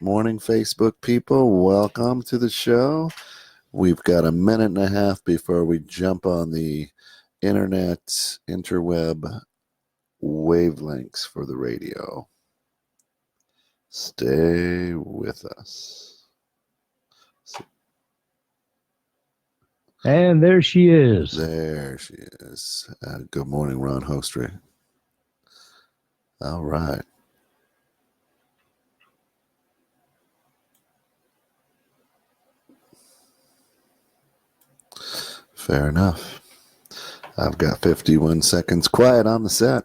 Good morning, Facebook people. Welcome to the show. We've got a minute and a half before we jump on the internet, interweb wavelengths for the radio. Stay with us. And there she is. There she is. Good morning, Ron Hostry. All right. Fair enough. I've got 51 seconds quiet on the set.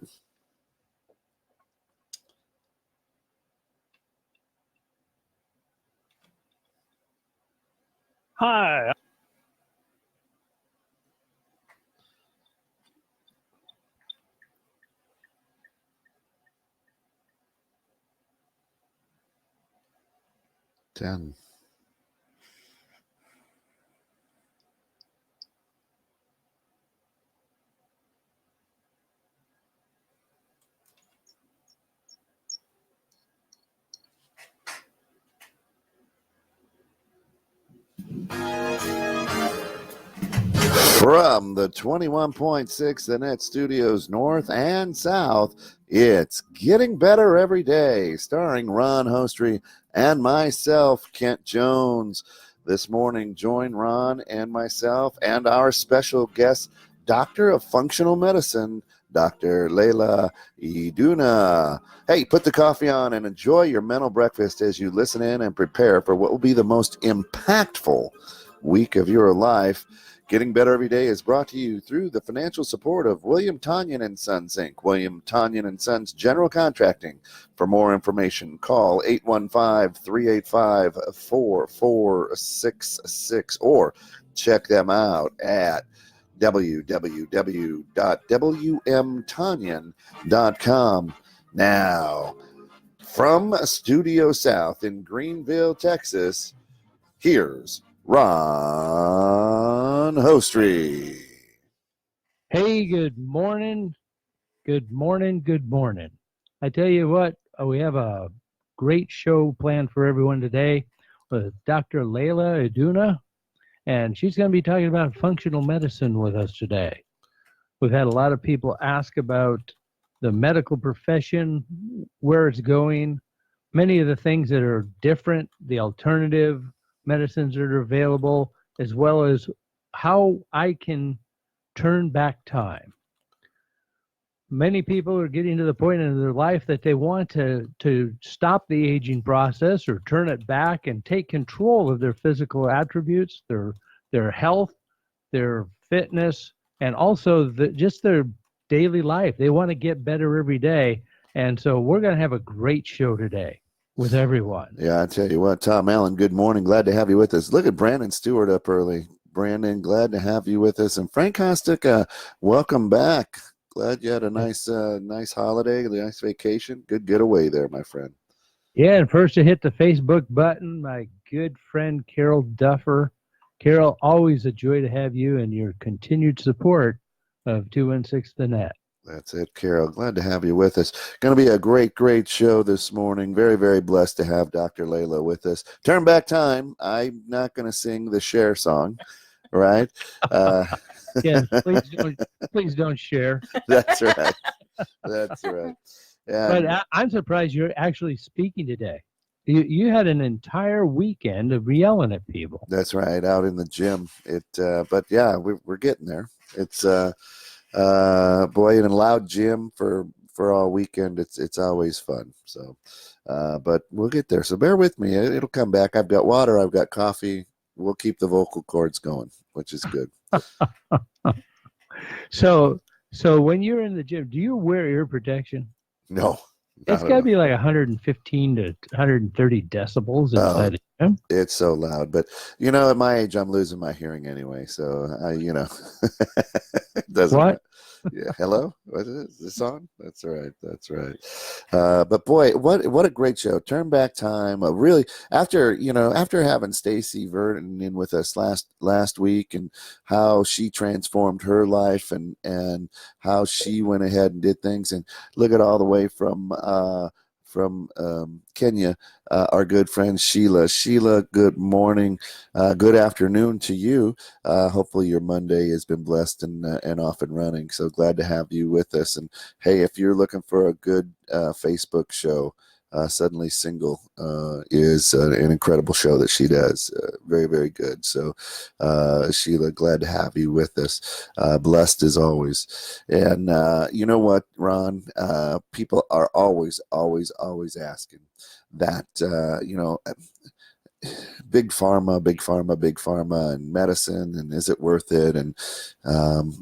Hi. Ten. From the 21.6 The Net Studios North and South, it's Getting Better Every Day, starring Ron Hostry and myself, Kent Jones. This morning, join Ron and myself and our special guest, Doctor of Functional Medicine, Dr. Leila Iduna. Hey, put the coffee on and enjoy your mental breakfast as you listen in and prepare for what will be the most impactful week of your life. Getting Better Every Day is brought to you through the financial support of William Tonyan & Sons, Inc., William Tonyan & Sons General Contracting. For more information, call 815-385-4466 or check them out at www.wmtonyan.com. Now, from Studio South in Greenville, Texas, here's Ron Hostry. Hey, good morning. Good morning. Good morning. I tell you what, we have a great show planned for everyone today with Dr. Leila Iduna, and she's going to be talking about functional medicine with us today. We've had a lot of people ask about the medical profession, where it's going, many of the things that are different, the alternative medicines that are available, as well as how I can turn back time. Many people are getting to the point in their life that they want to stop the aging process or turn it back and take control of their physical attributes, their health, their fitness, and also just their daily life. They want to get better every day. And so we're going to have a great show today with everyone. Yeah, I tell you what, Tom Allen, good morning. Glad to have you with us. Look at Brandon Stewart up early. Brandon, glad to have you with us. And Frank Kostic, welcome back. Glad you had a nice holiday, a nice vacation. Good getaway there, my friend. Yeah, and first to hit the Facebook button, my good friend Carol Duffer. Carol, always a joy to have you and your continued support of 216 The Net. That's it, Carol. Glad to have you with us. Going to be a great show this morning. Very, very blessed to have Dr. Leila with us. Turn back time. I'm not going to sing the Cher song, right? Yeah, please don't share. That's right. That's right. Yeah. But I'm surprised you're actually speaking today. You had an entire weekend of yelling at people. That's right, out in the gym. But yeah, we're getting there. It's boy, in a loud gym for all weekend, it's always fun. So, but we'll get there. So bear with me. It'll come back. I've got water. I've got coffee. We'll keep the vocal cords going, which is good. So when you're in the gym, do you wear ear protection? No. It's got to be like 115 to 130 decibels inside the gym. It's so loud, but at my age, I'm losing my hearing anyway. So it doesn't. What? Yeah. Hello. What is it? Is this on? That's right. That's right. But boy, what a great show! Turn back time. Really, after having Stacy Vernon in with us last week, and how she transformed her life, and how she went ahead and did things, and look at all the way from from Kenya, our good friend Sheila. Sheila, good morning, good afternoon to you. Hopefully your Monday has been blessed and off and running. So glad to have you with us. And hey, if you're looking for a good Facebook show, Suddenly Single is an incredible show that she does. Very, very good. So, Sheila, glad to have you with us. Blessed as always. And you know what, Ron? People are always, always, always asking that, big pharma, big pharma, big pharma, and medicine, and is it worth it? And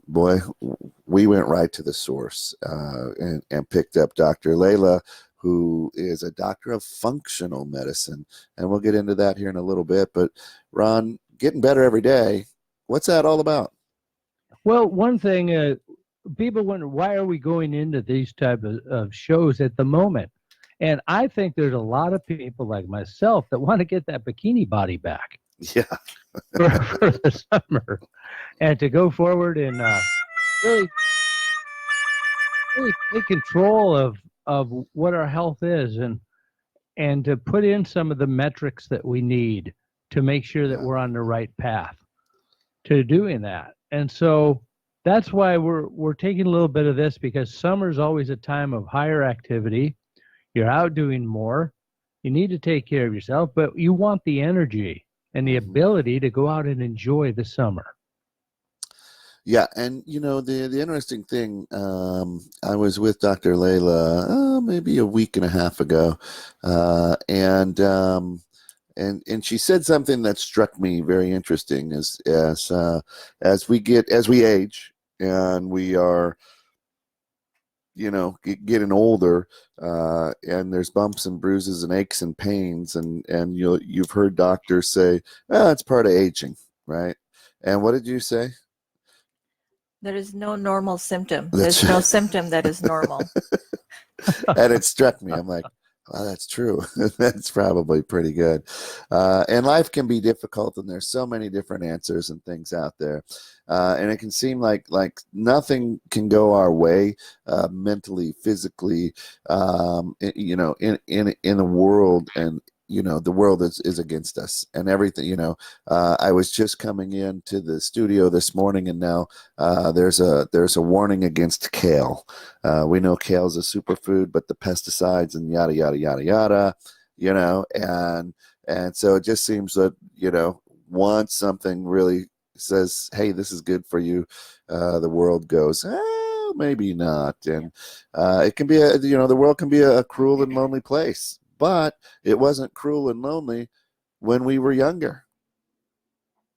boy, we went right to the source and picked up Dr. Layla, who is a doctor of functional medicine. And we'll get into that here in a little bit. But Ron, getting better every day, what's that all about? Well, one thing, people wonder, why are we going into these type of shows at the moment? And I think there's a lot of people like myself that want to get that bikini body back Yeah. for the summer and to go forward and really take control of what our health is and to put in some of the metrics that we need to make sure that we're on the right path to doing that. And so that's why we're taking a little bit of this, because summer is always a time of higher activity. You're out doing more. You need to take care of yourself, but you want the energy and the ability to go out and enjoy the summer. Yeah, and the interesting thing, I was with Dr. Layla maybe a week and a half ago, and she said something that struck me very interesting as we age and we are getting older, and there's bumps and bruises and aches and pains, and you've heard doctors say, it's part of aging, right? And what did you say? There is no normal symptom. There's no symptom that is normal. And it struck me. I'm like, well, that's true. That's probably pretty good. And life can be difficult, and there's so many different answers and things out there. And it can seem like nothing can go our way, mentally, physically, in the world, and the world is against us and everything. I was just coming into the studio this morning, and now there's a warning against kale. We know kale is a superfood, but the pesticides and yada yada yada yada, and so it just seems that once something really says, hey, this is good for you, the world goes, maybe not. And it can be the world can be a cruel and lonely place. But it wasn't cruel and lonely when we were younger,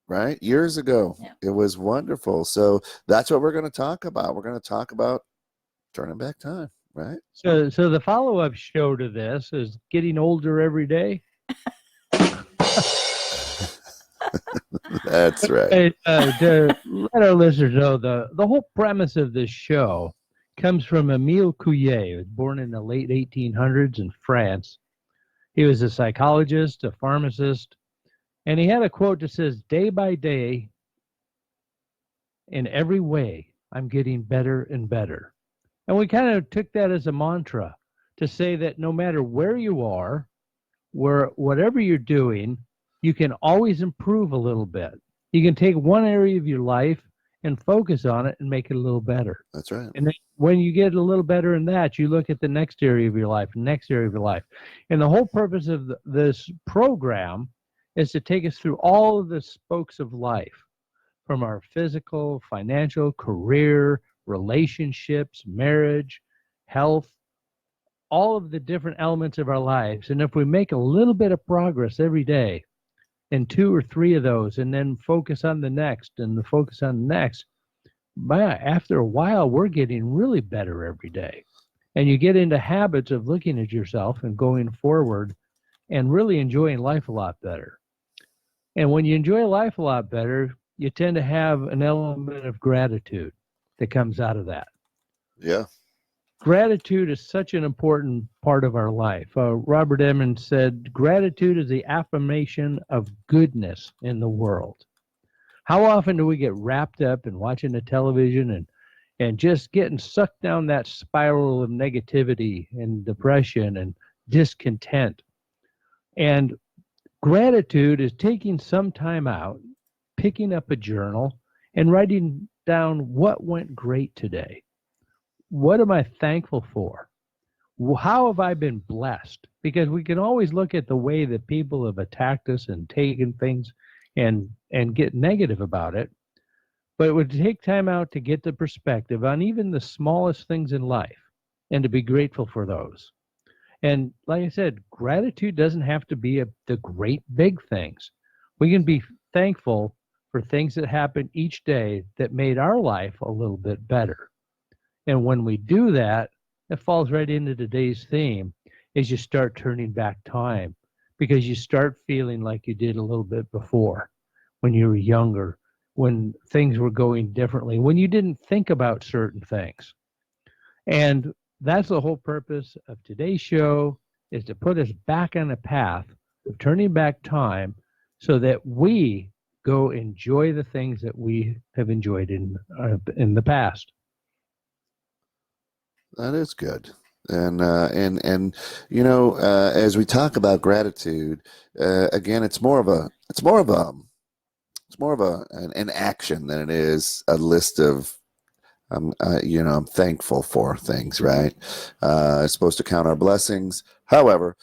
right? Years ago. Yeah. It was wonderful. So that's what we're going to talk about. We're going to talk about turning back time, right? So the follow-up show to this is getting older every day. That's right. To let our listeners know, the whole premise of this show comes from Émile Couillet, who was born in the late 1800s in France. He was a psychologist, a pharmacist, and he had a quote that says, day by day, in every way, I'm getting better and better. And we kind of took that as a mantra to say that no matter where you are, whatever you're doing, you can always improve a little bit. You can take one area of your life and focus on it and make it a little better. That's right. And then when you get a little better in that, you look at the next area of your life, next area of your life. And the whole purpose of this program is to take us through all of the spokes of life, from our physical, financial, career, relationships, marriage, health, all of the different elements of our lives. And if we make a little bit of progress every day in 2 or 3 of those, and then focus on the next and the focus on the next, after a while, we're getting really better every day. And you get into habits of looking at yourself and going forward and really enjoying life a lot better. And when you enjoy life a lot better, you tend to have an element of gratitude that comes out of that. Yeah. Gratitude is such an important part of our life. Robert Emmons said, gratitude is the affirmation of goodness in the world. How often do we get wrapped up in watching the television and just getting sucked down that spiral of negativity and depression and discontent. And gratitude is taking some time out, picking up a journal, and writing down what went great today. What am I thankful for? How have I been blessed? Because we can always look at the way that people have attacked us and taken things and get negative about it. But it would take time out to get the perspective on even the smallest things in life and to be grateful for those. And like I said, gratitude doesn't have to be the great big things. We can be thankful for things that happen each day that made our life a little bit better. And when we do that, it falls right into today's theme, is you start turning back time, because you start feeling like you did a little bit before, when you were younger, when things were going differently, when you didn't think about certain things. And that's the whole purpose of today's show, is to put us back on a path of turning back time so that we go enjoy the things that we have enjoyed in the past. That is good. And as we talk about gratitude, again, it's more of an action than it is a list of I'm thankful for things, right? It's supposed to count our blessings. However,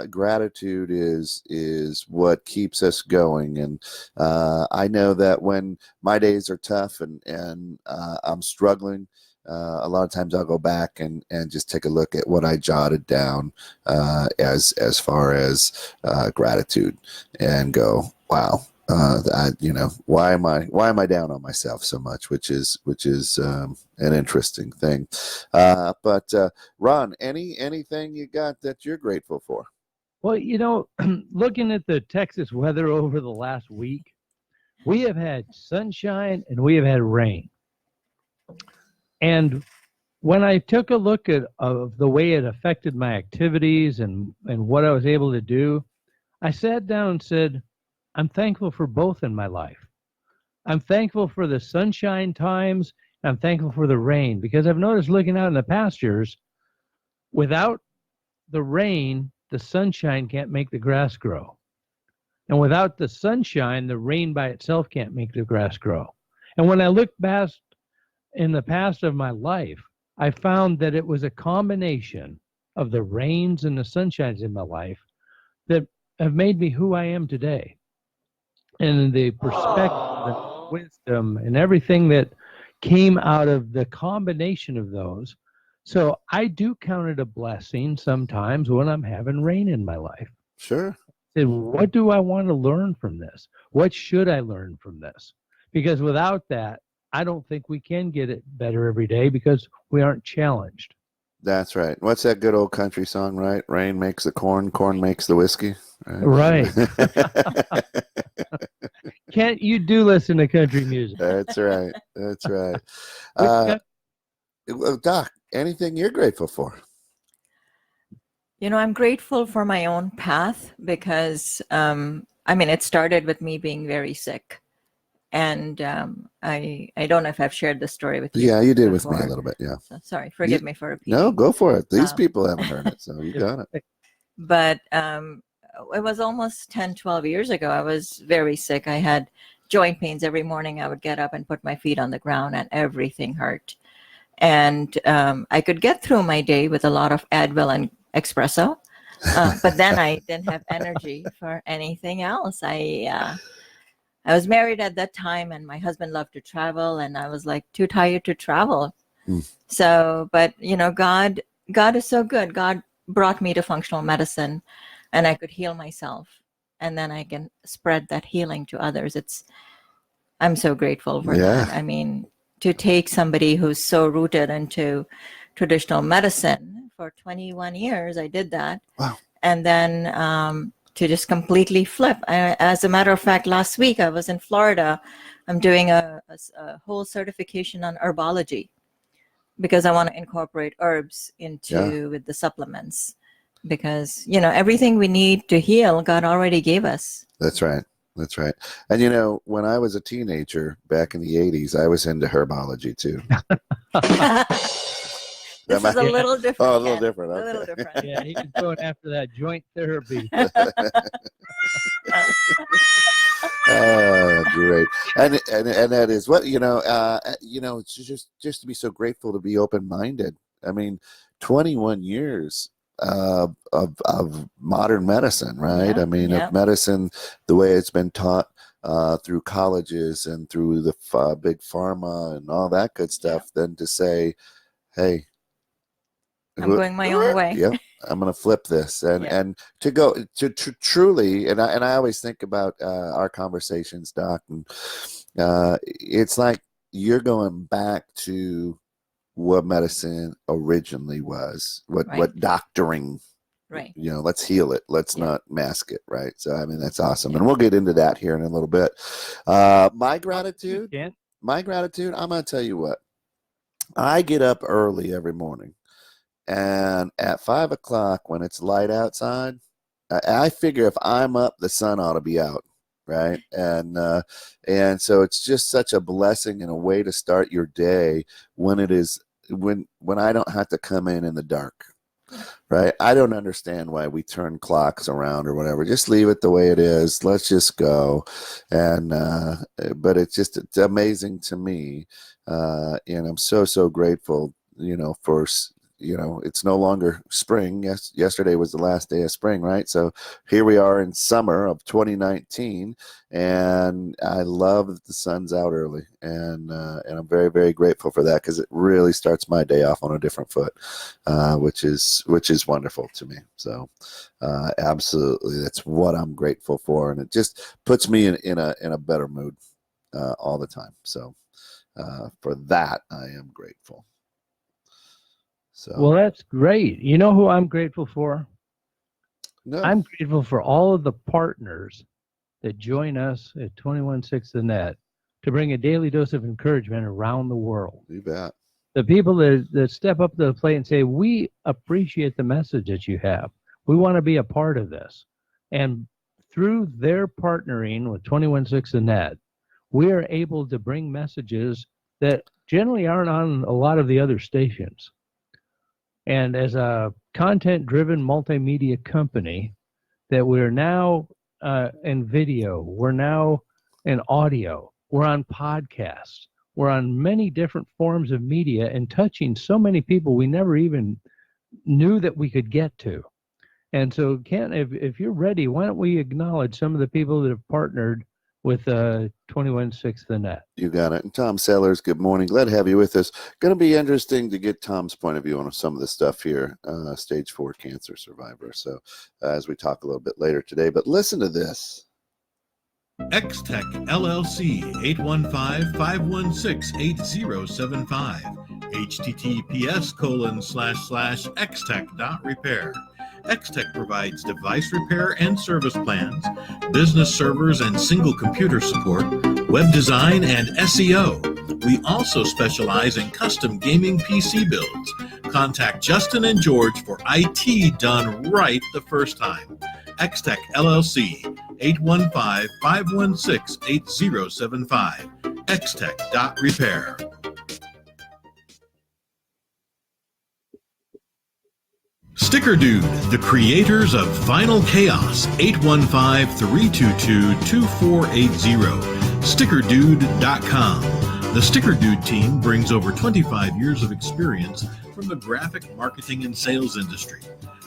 gratitude is what keeps us going. And I know that when my days are tough and I'm struggling, a lot of times I'll go back and just take a look at what I jotted down as far as gratitude, and go, wow. Why am I down on myself so much, which is an interesting thing. But Ron, anything you got that you're grateful for? Well, looking at the Texas weather over the last week, we have had sunshine and we have had rain. And when I took a look at the way it affected my activities and what I was able to do, I sat down and said, I'm thankful for both in my life. I'm thankful for the sunshine times. I'm thankful for the rain, because I've noticed, looking out in the pastures, without the rain, the sunshine can't make the grass grow. And without the sunshine, the rain by itself can't make the grass grow. And when I look back in the past of my life, I found that it was a combination of the rains and the sunshines in my life that have made me who I am today. And the perspective and wisdom and everything that came out of the combination of those. So I do count it a blessing sometimes when I'm having rain in my life. Sure. And what do I want to learn from this? What should I learn from this? Because without that, I don't think we can get it better every day, because we aren't challenged. That's right. What's that good old country song, right? Rain makes the corn, corn makes the whiskey. Right. Can't you do listen to country music? That's right. That's right. Doc, anything you're grateful for? I'm grateful for my own path, because, it started with me being very sick. And I don't know if I've shared this story with you. Yeah, you did before. With me a little bit, yeah. So, sorry, forgive me for repeating. No, go for it. These people haven't heard it, so you got it. But it was almost 10, 12 years ago. I was very sick. I had joint pains every morning. I would get up and put my feet on the ground, and everything hurt. And I could get through my day with a lot of Advil and espresso. But then I didn't have energy for anything else. I was married at that time, and my husband loved to travel, and I was like too tired to travel. So, but God is so good. God brought me to functional medicine, and I could heal myself, and then I can spread that healing to others. I'm so grateful for that. I mean, to take somebody who's so rooted into traditional medicine for 21 years, I did that. Wow. And then to just completely flip. As a matter of fact, last week I was in Florida. I'm doing a whole certification on herbology, because I want to incorporate herbs with the supplements, because everything we need to heal, God already gave us. That's right. That's right. And when I was a teenager back in the 80s, I was into herbology too. This is a Yeah. little different. Oh, a little Ken. different. A Okay. little different. Yeah, he's going after that joint therapy. Oh, great. And that is what, it's just to be so grateful to be open-minded. I mean, 21 years of modern medicine, right? Yeah, I mean, yeah. of medicine, the way it's been taught through colleges and through the big pharma and all that good stuff, then to say, hey, I'm going my own way. Yep, I'm going to flip this, and Yeah. and to go to truly, and I always think about our conversations, Doc, and it's like you're going back to what medicine originally was, what Right. doctoring. Right. Let's heal it. Let's Yeah. not mask it, right? So I mean, that's awesome, Yeah. and we'll get into that here in a little bit. My gratitude. Kent? I'm going to tell you what. I get up early every morning. And at 5 o'clock, when it's light outside, I figure if I'm up, the sun ought to be out, right? And so it's just such a blessing and a way to start your day when it is when I don't have to come in the dark, right? I don't understand why we turn clocks around or whatever. Just leave it the way it is. Let's just go. And but it's amazing to me, and I'm so grateful, for. It's no longer spring. Yes, yesterday was the last day of spring, right? So here we are in summer of 2019, and I love that the sun's out early, and I'm very, very grateful for that because it really starts my day off on a different foot, which is wonderful to me. So absolutely, that's what I'm grateful for, and it just puts me in a better mood all the time. So for that, I am grateful. So, Well, that's great. You know who I'm grateful for? no, I'm grateful for all of the partners that join us at 216 The Net to bring a daily dose of encouragement around the world. you bet. The people that step up to the plate and say, we appreciate the message that you have. We want to be a part of this. And through their partnering with 216 The Net, we are able to bring messages that generally aren't on a lot of the other stations. And as a content-driven multimedia company, that we're now in video, we're now in audio, we're on podcasts, we're on many different forms of media and touching so many people we never even knew that we could get to. And so, Ken, if you're ready, why don't we acknowledge some of the people that have partnered with 216 The Net. You got it. And Tom Sellers, good morning. Glad to have you with us. Going to be interesting to get Tom's point of view on some of the stuff here, stage 4 cancer survivor. So as we talk a little bit later today, but listen to this. X-Tech LLC 815-516-8075 https://xtech.repair. X-Tech provides device repair and service plans, business servers and single computer support, web design, and SEO. We also specialize in custom gaming PC builds. Contact Justin and George for IT done right the first time. X-Tech LLC 815-516-8075 xtech.repair. Sticker Dude, the creators of Final Chaos, 815-322-2480, stickerdude.com. The Sticker Dude team brings over 25 years of experience from the graphic marketing and sales industry.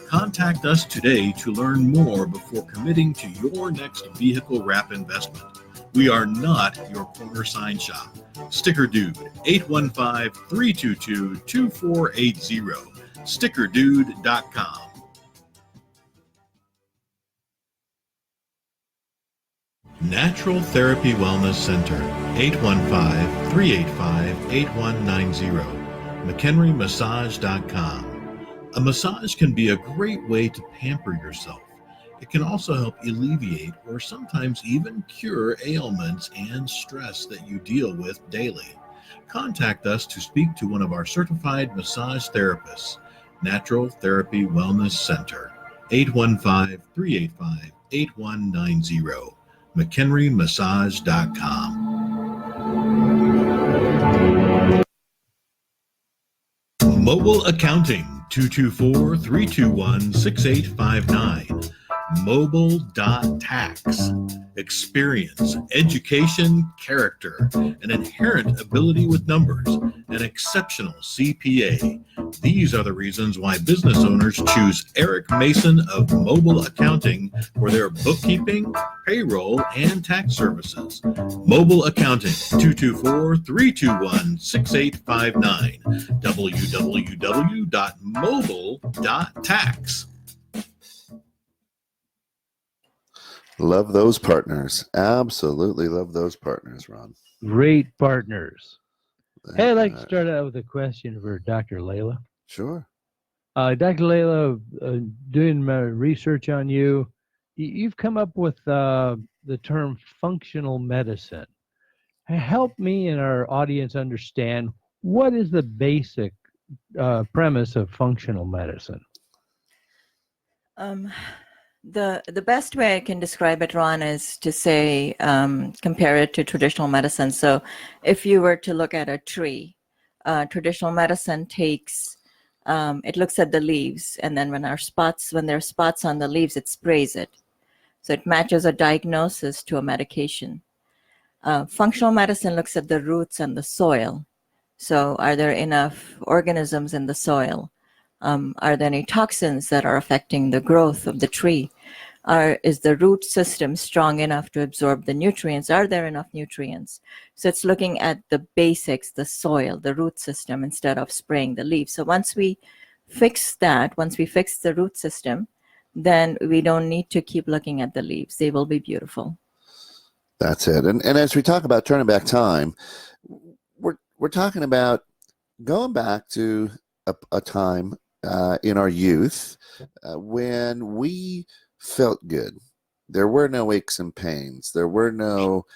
Contact us today to learn more before committing to your next vehicle wrap investment. We are not your corner sign shop. Sticker Dude, 815-322-2480. stickerdude.com. Natural Therapy Wellness Center, 815-385-8190. McHenryMassage.com. A massage can be a great way to pamper yourself. It can also help alleviate or sometimes even cure ailments and stress that you deal with daily. Contact us to speak to one of our certified massage therapists. Natural Therapy Wellness Center, 815-385-8190. McHenryMassage.com. Mobile Accounting, 224-321-6859. Mobile.tax. Experience, education, character, an inherent ability with numbers, an exceptional CPA. These are the reasons why business owners choose Eric Mason of Mobile Accounting for their bookkeeping, payroll, and tax services. Mobile Accounting, 224-321-6859. www.mobile.tax. Love those partners. Absolutely love those partners, Ron. Great partners. Hey, I'd like to Uh, start out with a question for Dr. Layla. Sure. Dr. Layla, doing my research on you, you've come up with the term functional medicine. Help me and our audience understand, what is the basic premise of functional medicine? The best way I can describe it, Ron, is to say, compare it to traditional medicine. So if you were to look at a tree, traditional medicine takes, it looks at the leaves, and then when there are spots on the leaves, it sprays it. So it matches a diagnosis to a medication. Functional medicine looks at the roots and the soil. So are there enough organisms in the soil? Are there any toxins that are affecting the growth of the tree? Is the root system strong enough to absorb the nutrients? Are there enough nutrients? So it's looking at the basics, the soil, the root system, instead of spraying the leaves. So once we fix the root system, then we don't need to keep looking at the leaves. They will be beautiful. That's it. And as we talk about turning back time, we're talking about going back to a time in our youth when we felt good. There were no aches and pains. There were no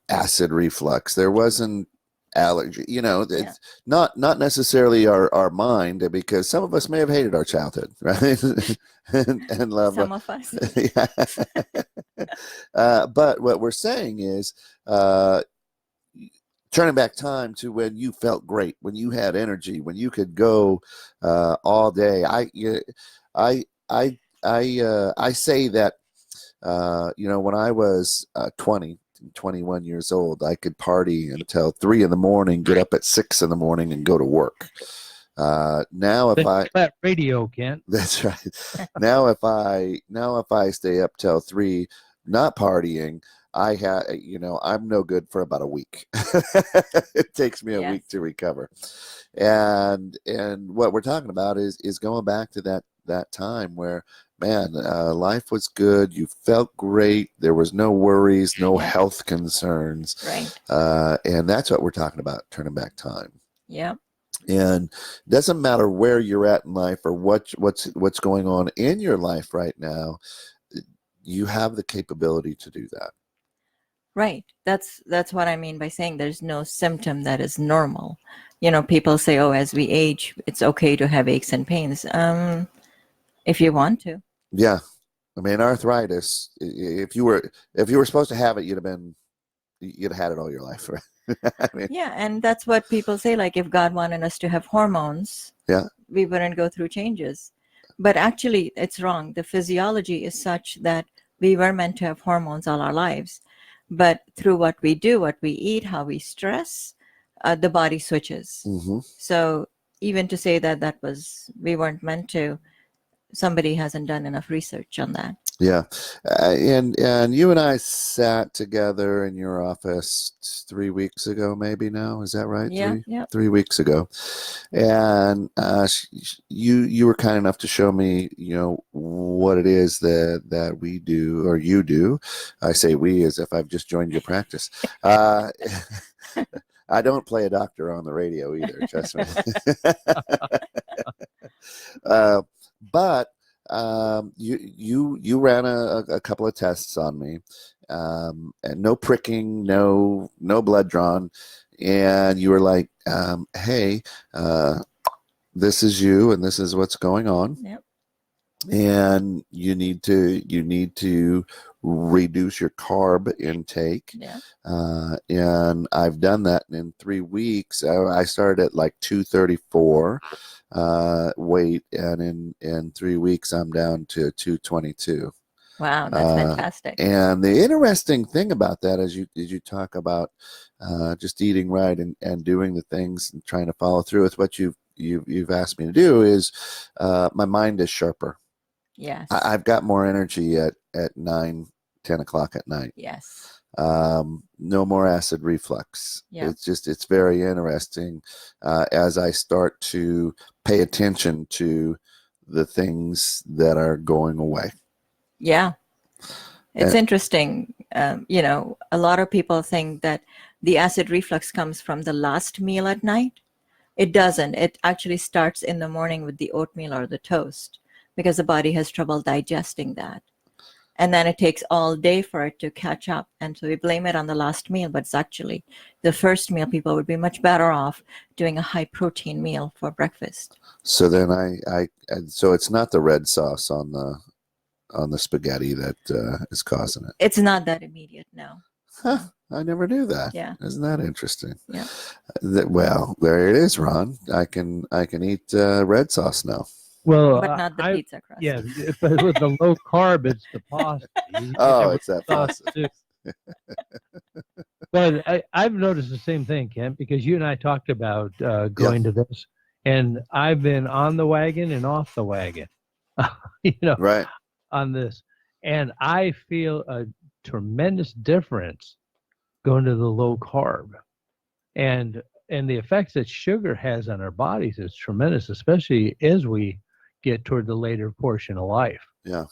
acid reflux. There wasn't allergy. It's not necessarily our mind, because some of us may have hated our childhood, right? and love some of us. Yeah. But what we're saying is, turning back time to when you felt great, when you had energy, when you could go all day. I say that when I was 21 years old, I could party until 3 a.m, get up at 6 a.m, and go to work. Now if that radio, Kent. That's right. Now if I stay up till 3, not partying, I'm no good for about a week. It takes me a week to recover. And what we're talking about is going back to that time where, man, life was good. You felt great. There was no worries, no health concerns. Right. And that's what we're talking about, turning back time. Yeah. And it doesn't matter where you're at in life or what's going on in your life right now. You have the capability to do that. Right. That's what I mean by saying there's no symptom that is normal. People say, oh, as we age, it's okay to have aches and pains. If you want to. Yeah. I mean, arthritis, if you were supposed to have it, you'd have had it all your life, right? Yeah, and that's what people say, like, if God wanted us to have hormones, we wouldn't go through changes. But actually, it's wrong. The physiology is such that we were meant to have hormones all our lives. But through what we do, what we eat, how we stress, the body switches. Mm-hmm. So even to say that we weren't meant to, somebody hasn't done enough research on that. Yeah. And you and I sat together in your office 3 weeks ago, maybe now. Is that right? Yeah. 3 weeks ago. And you were kind enough to show me, what it is that we do, or you do. I say we as if I've just joined your practice. I don't play a doctor on the radio either, trust me. But you ran a couple of tests on me, and no pricking, no blood drawn, and you were like, hey, this is you, and this is what's going on. Yep. And you need to reduce your carb intake. Yeah. And I've done that in 3 weeks. I started at like 234 weight, and in 3 weeks I'm down to 222. Wow, that's fantastic. And the interesting thing about that, as you talk about just eating right and doing the things and trying to follow through with what you've asked me to do, is my mind is sharper. Yes. I've got more energy at 9, 10 o'clock at night. Yes. No more acid reflux. Yeah. It's very interesting as I start to pay attention to the things that are going away. Yeah. It's interesting. A lot of people think that the acid reflux comes from the last meal at night. It doesn't. It actually starts in the morning with the oatmeal or the toast, because the body has trouble digesting that. And then it takes all day for it to catch up. And so we blame it on the last meal, but it's actually the first meal. People would be much better off doing a high protein meal for breakfast. So then so it's not the red sauce on the spaghetti that is causing it. It's not that immediate, no. Huh, I never knew that. Yeah. Isn't that interesting? Yeah. Well, there it is, Ron. I can eat red sauce now. Well, But not the pizza crust. Yeah, but with the low carb, it's the pasta. Oh, it's that sauce pasta. too. But I've noticed the same thing, Kent, because you and I talked about going to this, and I've been on the wagon and off the wagon, Right. on this, and I feel a tremendous difference going to the low carb, and the effects that sugar has on our bodies is tremendous, especially as we get toward the later portion of life. Yeah.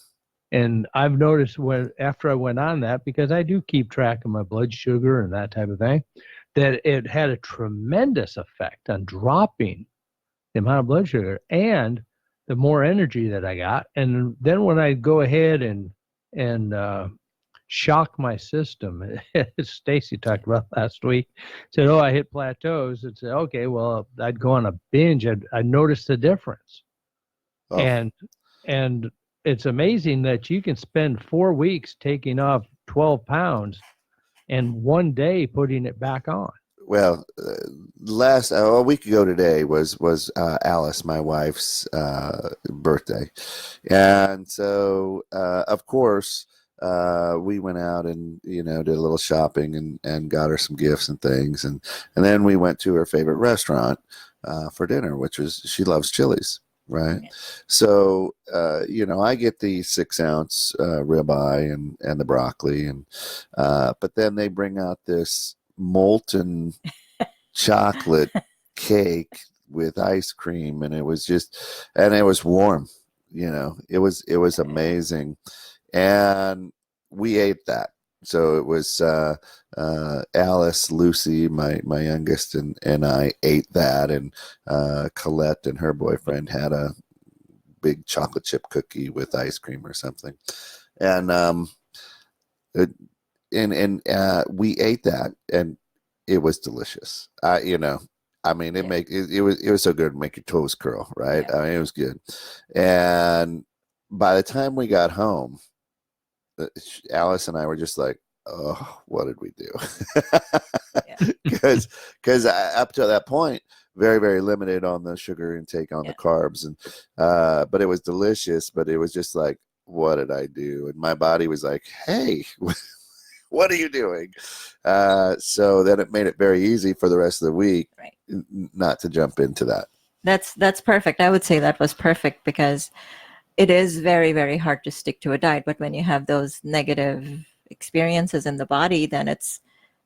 And I've noticed after I went on that, because I do keep track of my blood sugar and that type of thing, that it had a tremendous effect on dropping the amount of blood sugar and the more energy that I got. And then when I go ahead and shock my system, as Stacy talked about last week, said, "Oh, I hit plateaus," and said, "Okay, well, I'd go on a binge. I'd notice the difference." Oh. And it's amazing that you can spend 4 weeks taking off 12 pounds and 1 day putting it back on. Well, a week ago today was Alice, my wife's birthday, and so of course we went out and did a little shopping and got her some gifts and things, and then we went to her favorite restaurant for dinner, which was, she loves Chili's. Right. So, I get the 6-ounce ribeye and the broccoli, but then they bring out this molten chocolate cake with ice cream, and it was warm, it was amazing. And we ate that. So it was Alice, Lucy, my youngest, and I ate that, and Colette and her boyfriend had a big chocolate chip cookie with ice cream or something, and we ate that, and it was delicious. It was so good to make your toes curl, right? Yeah. I mean, it was good. And by the time we got home, Alice and I were just like, "Oh, what did we do?" Because up to that point, very, very limited on the sugar intake, on the carbs, and but it was delicious. But it was just like, what did I do? And my body was like, "Hey, what are you doing?" So then it made it very easy for the rest of the week, right, not to jump into that. That's perfect. I would say that was perfect, because it is very, very hard to stick to a diet. But when you have those negative experiences in the body, then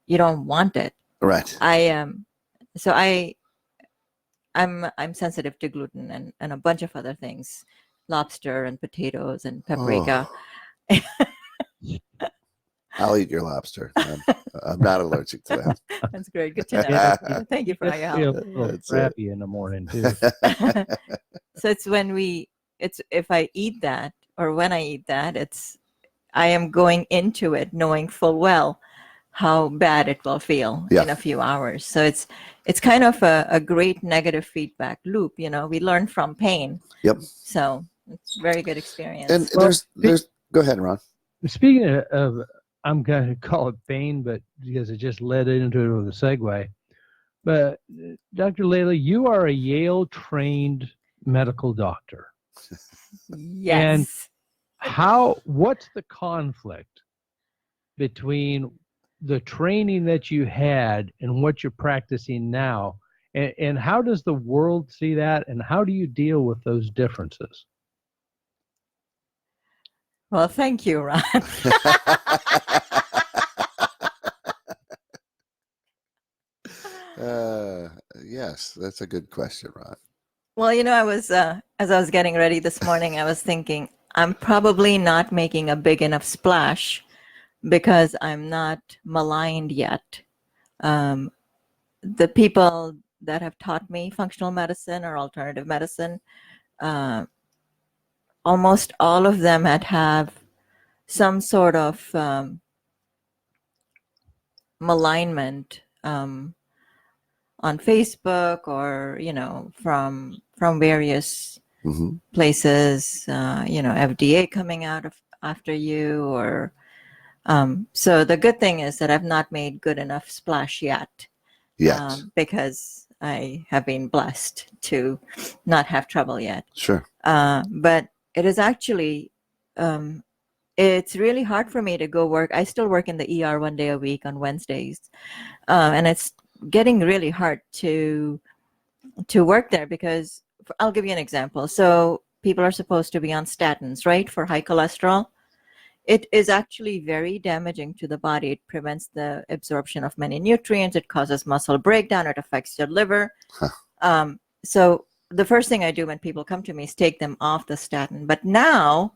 you don't want it. Right. I'm sensitive to gluten and a bunch of other things, lobster and potatoes and paprika. Oh. I'll eat your lobster. I'm not allergic to that. That's great. Good to know. Thank you for your Feel help. a little That's crappy in the morning too. So it's if I eat that, or when I eat that, I am going into it knowing full well how bad it will feel in a few hours. So it's kind of a great negative feedback loop. We learn from pain. Yep. So it's a very good experience. And there's go ahead, Ron. Speaking of, I'm going to call it pain, but because it just led into it with a segue. But Dr. Layla, you are a Yale-trained medical doctor. Yes. What's the conflict between the training that you had and what you're practicing now? And how does the world see that? And how do you deal with those differences? Well, thank you, Ron. Yes, that's a good question, Ron. Well, I was as I was getting ready this morning, I was thinking I'm probably not making a big enough splash because I'm not maligned yet. The people that have taught me functional medicine or alternative medicine, almost all of them have some sort of malignment on Facebook or from various Mm-hmm. places, FDA coming out after you, or so the good thing is that I've not made good enough splash yet, Yes. because I have been blessed to not have trouble yet. Sure. But it is actually, it's really hard for me to go work. I still work in the ER 1 day a week on Wednesdays, and it's getting really hard to work there because I'll give you an example. So people are supposed to be on statins, right, for high cholesterol. It is actually very damaging to the body. It prevents the absorption of many nutrients. It causes muscle breakdown. It affects your liver. So the first thing I do when people come to me is take them off the statin. But now,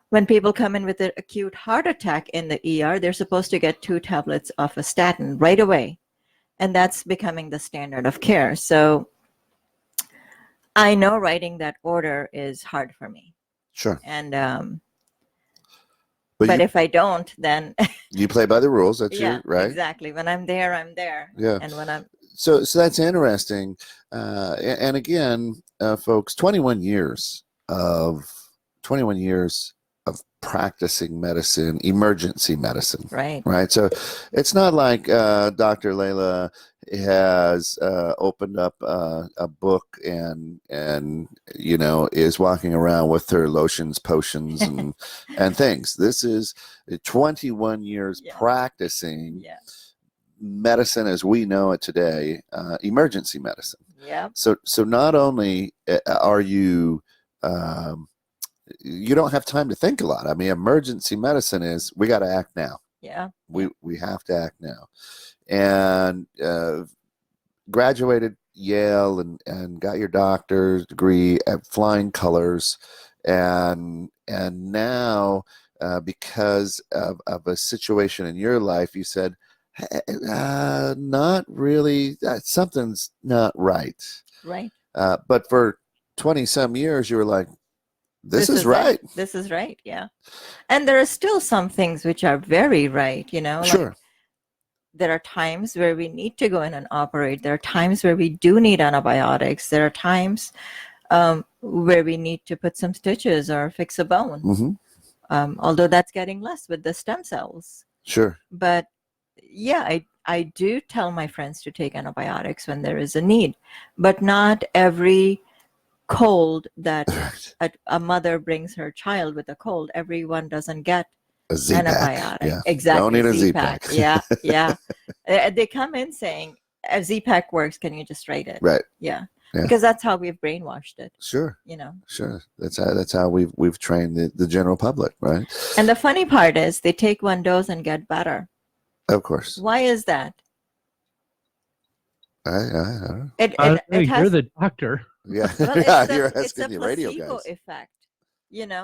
when people come in with an acute heart attack in the ER, they're supposed to get 2 tablets of a statin right away. And that's becoming the standard of care. So I know writing that order is hard for me. Sure. And But if I don't, then you play by the rules. That's yeah, your right. exactly. When I'm there, I'm there. Yeah. And when I'm So that's interesting. And again, folks, 21 years of practicing medicine, emergency medicine. right. Right. So it's not like Dr. Layla has opened up a book and is walking around with her lotions, potions, and things. This is 21 years Yeah. practicing Yeah. medicine as we know it today, emergency medicine. Yeah. So not only are you you don't have time to think a lot. I mean, emergency medicine is we got to act now. Yeah. We have to act now. And graduated Yale and got your doctor's degree at flying colors, and now because of a situation in your life, you said, not really. Something's not right. Right. But for 20 some years, you were like, this is right. This is right. Yeah. And there are still some things which are very right. Sure. Like there are times where we need to go in and operate. There are times where we do need antibiotics. There are times where we need to put some stitches or fix a bone. Mm-hmm. Although that's getting less with the stem cells. Sure. But yeah, I do tell my friends to take antibiotics when there is a need, but not every cold that a mother brings her child with a cold. Everyone doesn't get A Z-Pack. antibiotic. Yeah. Exactly. Don't need a Z-Pack. Z-Pack. Yeah. Yeah. They come in saying, a Z-Pack works. Can you just write it? Right. Yeah. Yeah. Because that's how we've brainwashed it. Sure. Sure. That's how we've trained the general public, right? And the funny part is they take 1 dose and get better. Of course. Why is that? I don't know. It You're has, the doctor. Yeah. well, You're it's a asking the radio placebo guys. effect.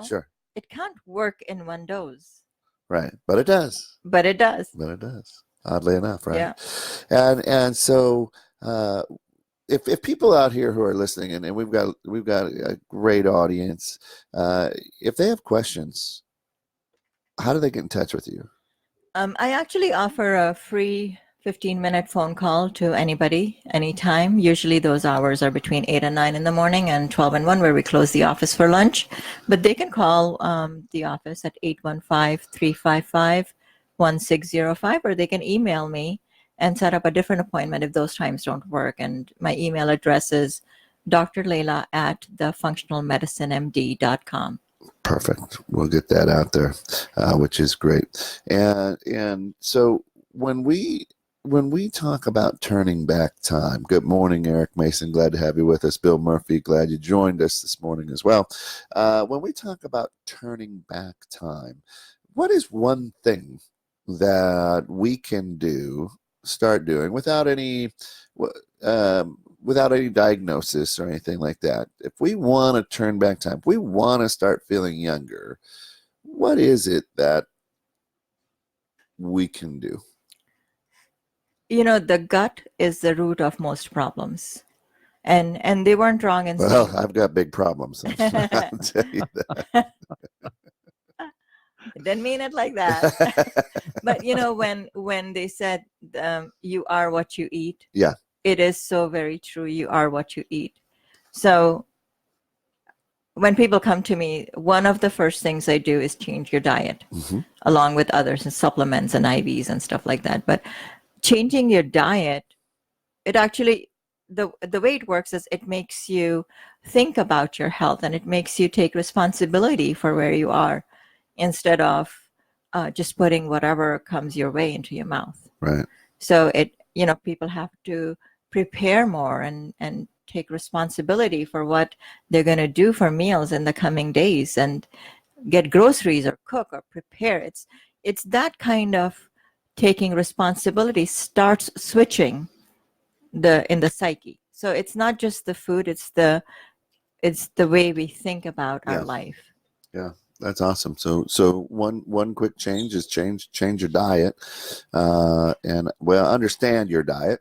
Sure. It can't work in 1 dose, Right. But it does. but it does. Oddly enough, right? Yeah. And so if people out here who are listening, and we've got a great audience, if they have questions, how do they get in touch with you? I actually offer a free 15-minute phone call to anybody, anytime. Usually those hours are between 8 and 9 in the morning and 12 and 1 where we close the office for lunch. But they can call the office at 815-355-1605, or they can email me and set up a different appointment if those times don't work. And my email address is drlayla@thefunctionalmediциnemd.com. Perfect. We'll get that out there, which is great. And so when we talk about turning back time, good morning, Eric Mason. Glad to have you with us. Bill Murphy, glad you joined us this morning as well. When we talk about turning back time, what is one thing that we can start doing without any diagnosis or anything like that? If we want to turn back time, if we want to start feeling younger, what is it that we can do? The gut is the root of most problems. And they weren't wrong in Well, saying I've got big problems. I'll tell you that. didn't mean it like that. But when they said you are what you eat, Yeah. it is so very true. You are what you eat. So when people come to me, one of the first things I do is change your diet, along with others and supplements and IVs and stuff like that. But changing your diet, it actually, the way it works is it makes you think about your health, and it makes you take responsibility for where you are, instead of just putting whatever comes your way into your mouth. Right. So people have to prepare more and take responsibility for what they're going to do for meals in the coming days, and get groceries or cook or prepare. It's that kind of taking responsibility starts switching in the psyche. So it's not just the food, it's the way we think about our life. Yeah. That's awesome. So one quick change is change your diet, and understand your diet,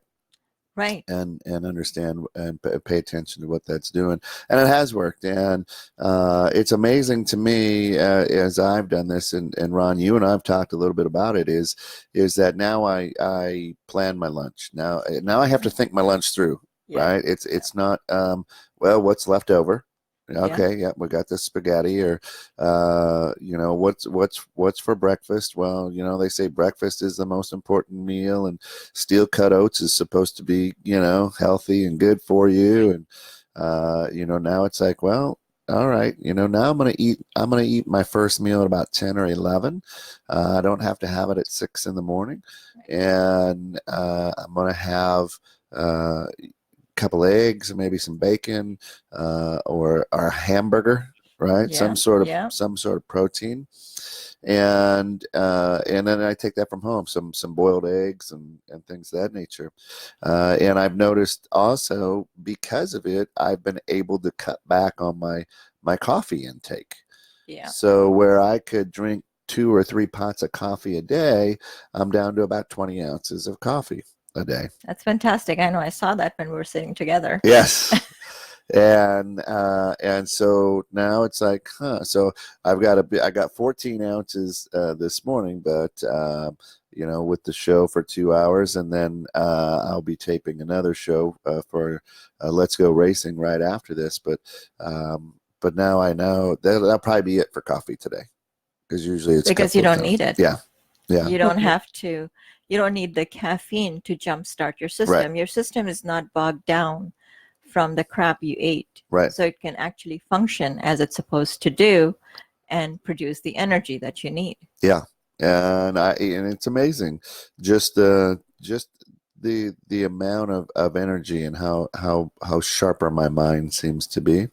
right? And understand and pay attention to what that's doing, and it has worked. And it's amazing to me as I've done this, and Ron, you and I've talked a little bit about it. Is that now I plan my lunch. Now I have to think my lunch through. Yeah. Right? It's not what's left over. Okay, yeah, we got this spaghetti, or what's for breakfast? Well, they say breakfast is the most important meal, and steel cut oats is supposed to be, healthy and good for you. And now it's like, well, all right, now I'm gonna eat my first meal at about 10 or 11. I don't have to have it at 6 in the morning, and I'm gonna have couple eggs and maybe some bacon, or a hamburger, right? Yeah, some sort of protein, and then I take that from home, some boiled eggs and things of that nature. And I've noticed also, because of it, I've been able to cut back on my coffee intake. Yeah. So where I could drink 2 or 3 pots of coffee a day, I'm down to about 20 ounces of coffee a day. That's fantastic. I know I saw that when we were sitting together. Yes. And so now it's like, so I got 14 ounces this morning, but with the show for 2 hours, and then I'll be taping another show for Let's Go Racing right after this. But now I know that'll probably be it for coffee today, because usually it's because you don't need it. Yeah. You don't have to. You don't need the caffeine to jumpstart your system. Right. Your system is not bogged down from the crap you ate. Right. So it can actually function as it's supposed to do and produce the energy that you need. Yeah. And it's amazing, just the amount of energy, and how sharper my mind seems to be.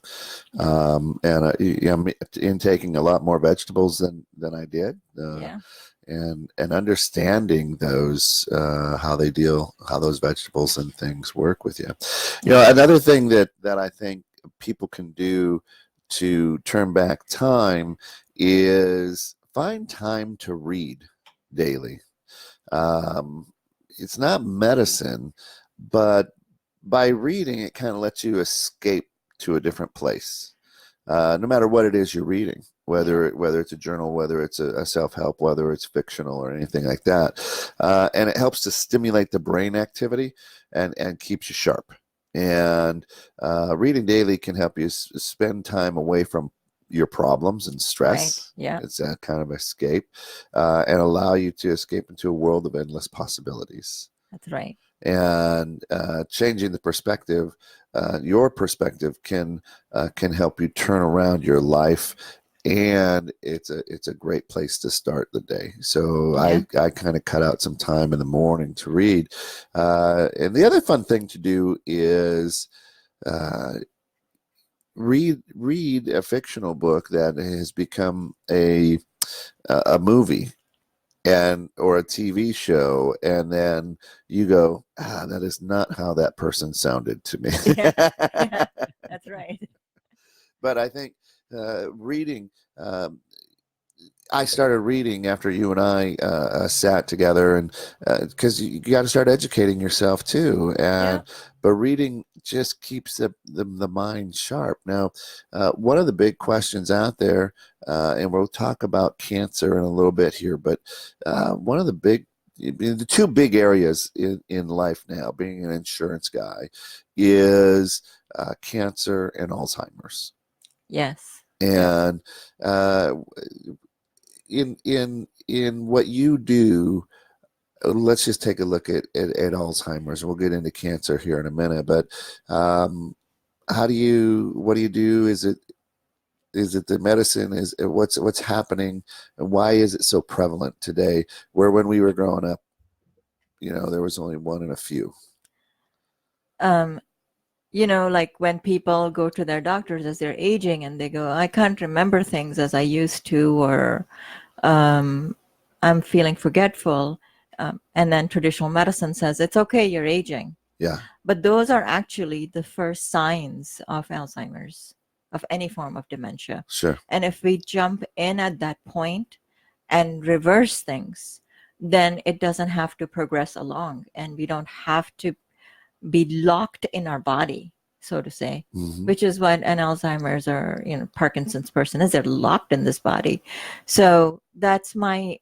And I'm intaking a lot more vegetables than I did. And understanding those, how those vegetables and things work with you. Another thing that I think people can do to turn back time is find time to read daily. It's not medicine, but by reading, it kind of lets you escape to a different place, no matter what it is you're reading. whether it's a journal, whether it's a self-help, whether it's fictional or anything like that. And it helps to stimulate the brain activity and keeps you sharp. And reading daily can help you spend time away from your problems and stress. Right. Yeah. It's a kind of escape, and allow you to escape into a world of endless possibilities. That's right. And changing the perspective, your perspective can help you turn around your life, and it's a great place to start the day. So Yeah. I kind of cut out some time in the morning to read. And the other fun thing to do is read a fictional book that has become a movie or a TV show, and then you go, that is not how that person sounded to me. Yeah. That's right. But I think reading, I started reading after you and I sat together, and because you got to start educating yourself too. And but reading just keeps the mind sharp. Now, one of the big questions out there, and we'll talk about cancer in a little bit here, but one of the two big areas in life now, being an insurance guy, is cancer and Alzheimer's. Yes. And in what you do, let's just take a look at Alzheimer's. We'll get into cancer here in a minute, but what do you do? Is it the medicine? Is it what's happening, and why is it so prevalent today, where when we were growing up, there was only one in a few? Like when people go to their doctors as they're aging and they go, I can't remember things as I used to, or I'm feeling forgetful. And then traditional medicine says, it's okay, you're aging. Yeah. But those are actually the first signs of Alzheimer's, of any form of dementia. Sure. And if we jump in at that point and reverse things, then it doesn't have to progress along, and we don't have to be locked in our body, so to say, Mm-hmm. which is what an Alzheimer's or Parkinson's person is. They're locked in this body. So that's my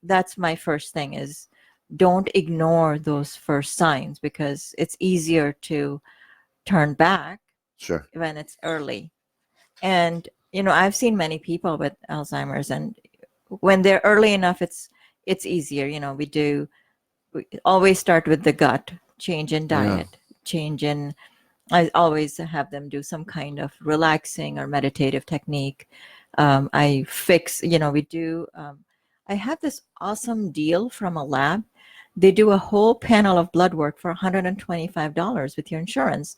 first thing, is don't ignore those first signs, because it's easier to turn back Sure. when it's early. And I've seen many people with Alzheimer's, and when they're early enough, it's easier. We always start with the gut, change in diet, change in, I always have them do some kind of relaxing or meditative technique. I fix, we do, I have this awesome deal from a lab. They do a whole panel of blood work for $125 with your insurance.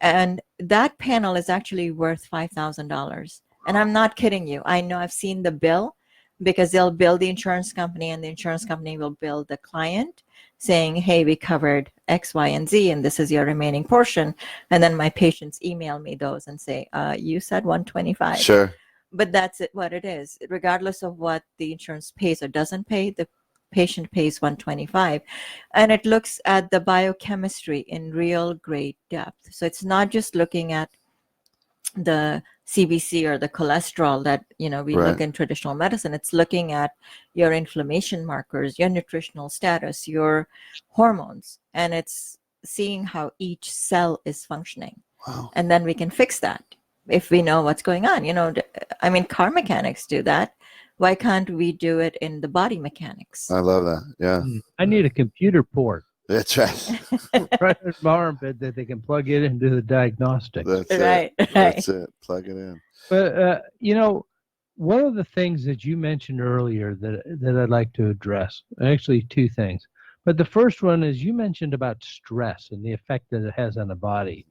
And that panel is actually worth $5,000. And I'm not kidding you. I know, I've seen the bill, because they'll bill the insurance company, and the insurance company will bill the client saying, hey, we covered X, Y, and Z, and this is your remaining portion. And then my patients email me those and say, you said 125. Sure. But that's what it is. Regardless of what the insurance pays or doesn't pay, the patient pays 125. And it looks at the biochemistry in real great depth. So it's not just looking at the CBC or the cholesterol that we look in traditional medicine. It's looking at your inflammation markers, your nutritional status, your hormones, and it's seeing how each cell is functioning. Wow. And then we can fix that if we know what's going on. Car mechanics do that. Why can't we do it in the body mechanics? I love that. Yeah. I need a computer port That's right. right in my armpit that they can plug it and do the diagnostic. That's Right, it. That's it. Plug it in. But one of the things that you mentioned earlier that I'd like to address, actually two things. But the first one is you mentioned about stress and the effect that it has on the body.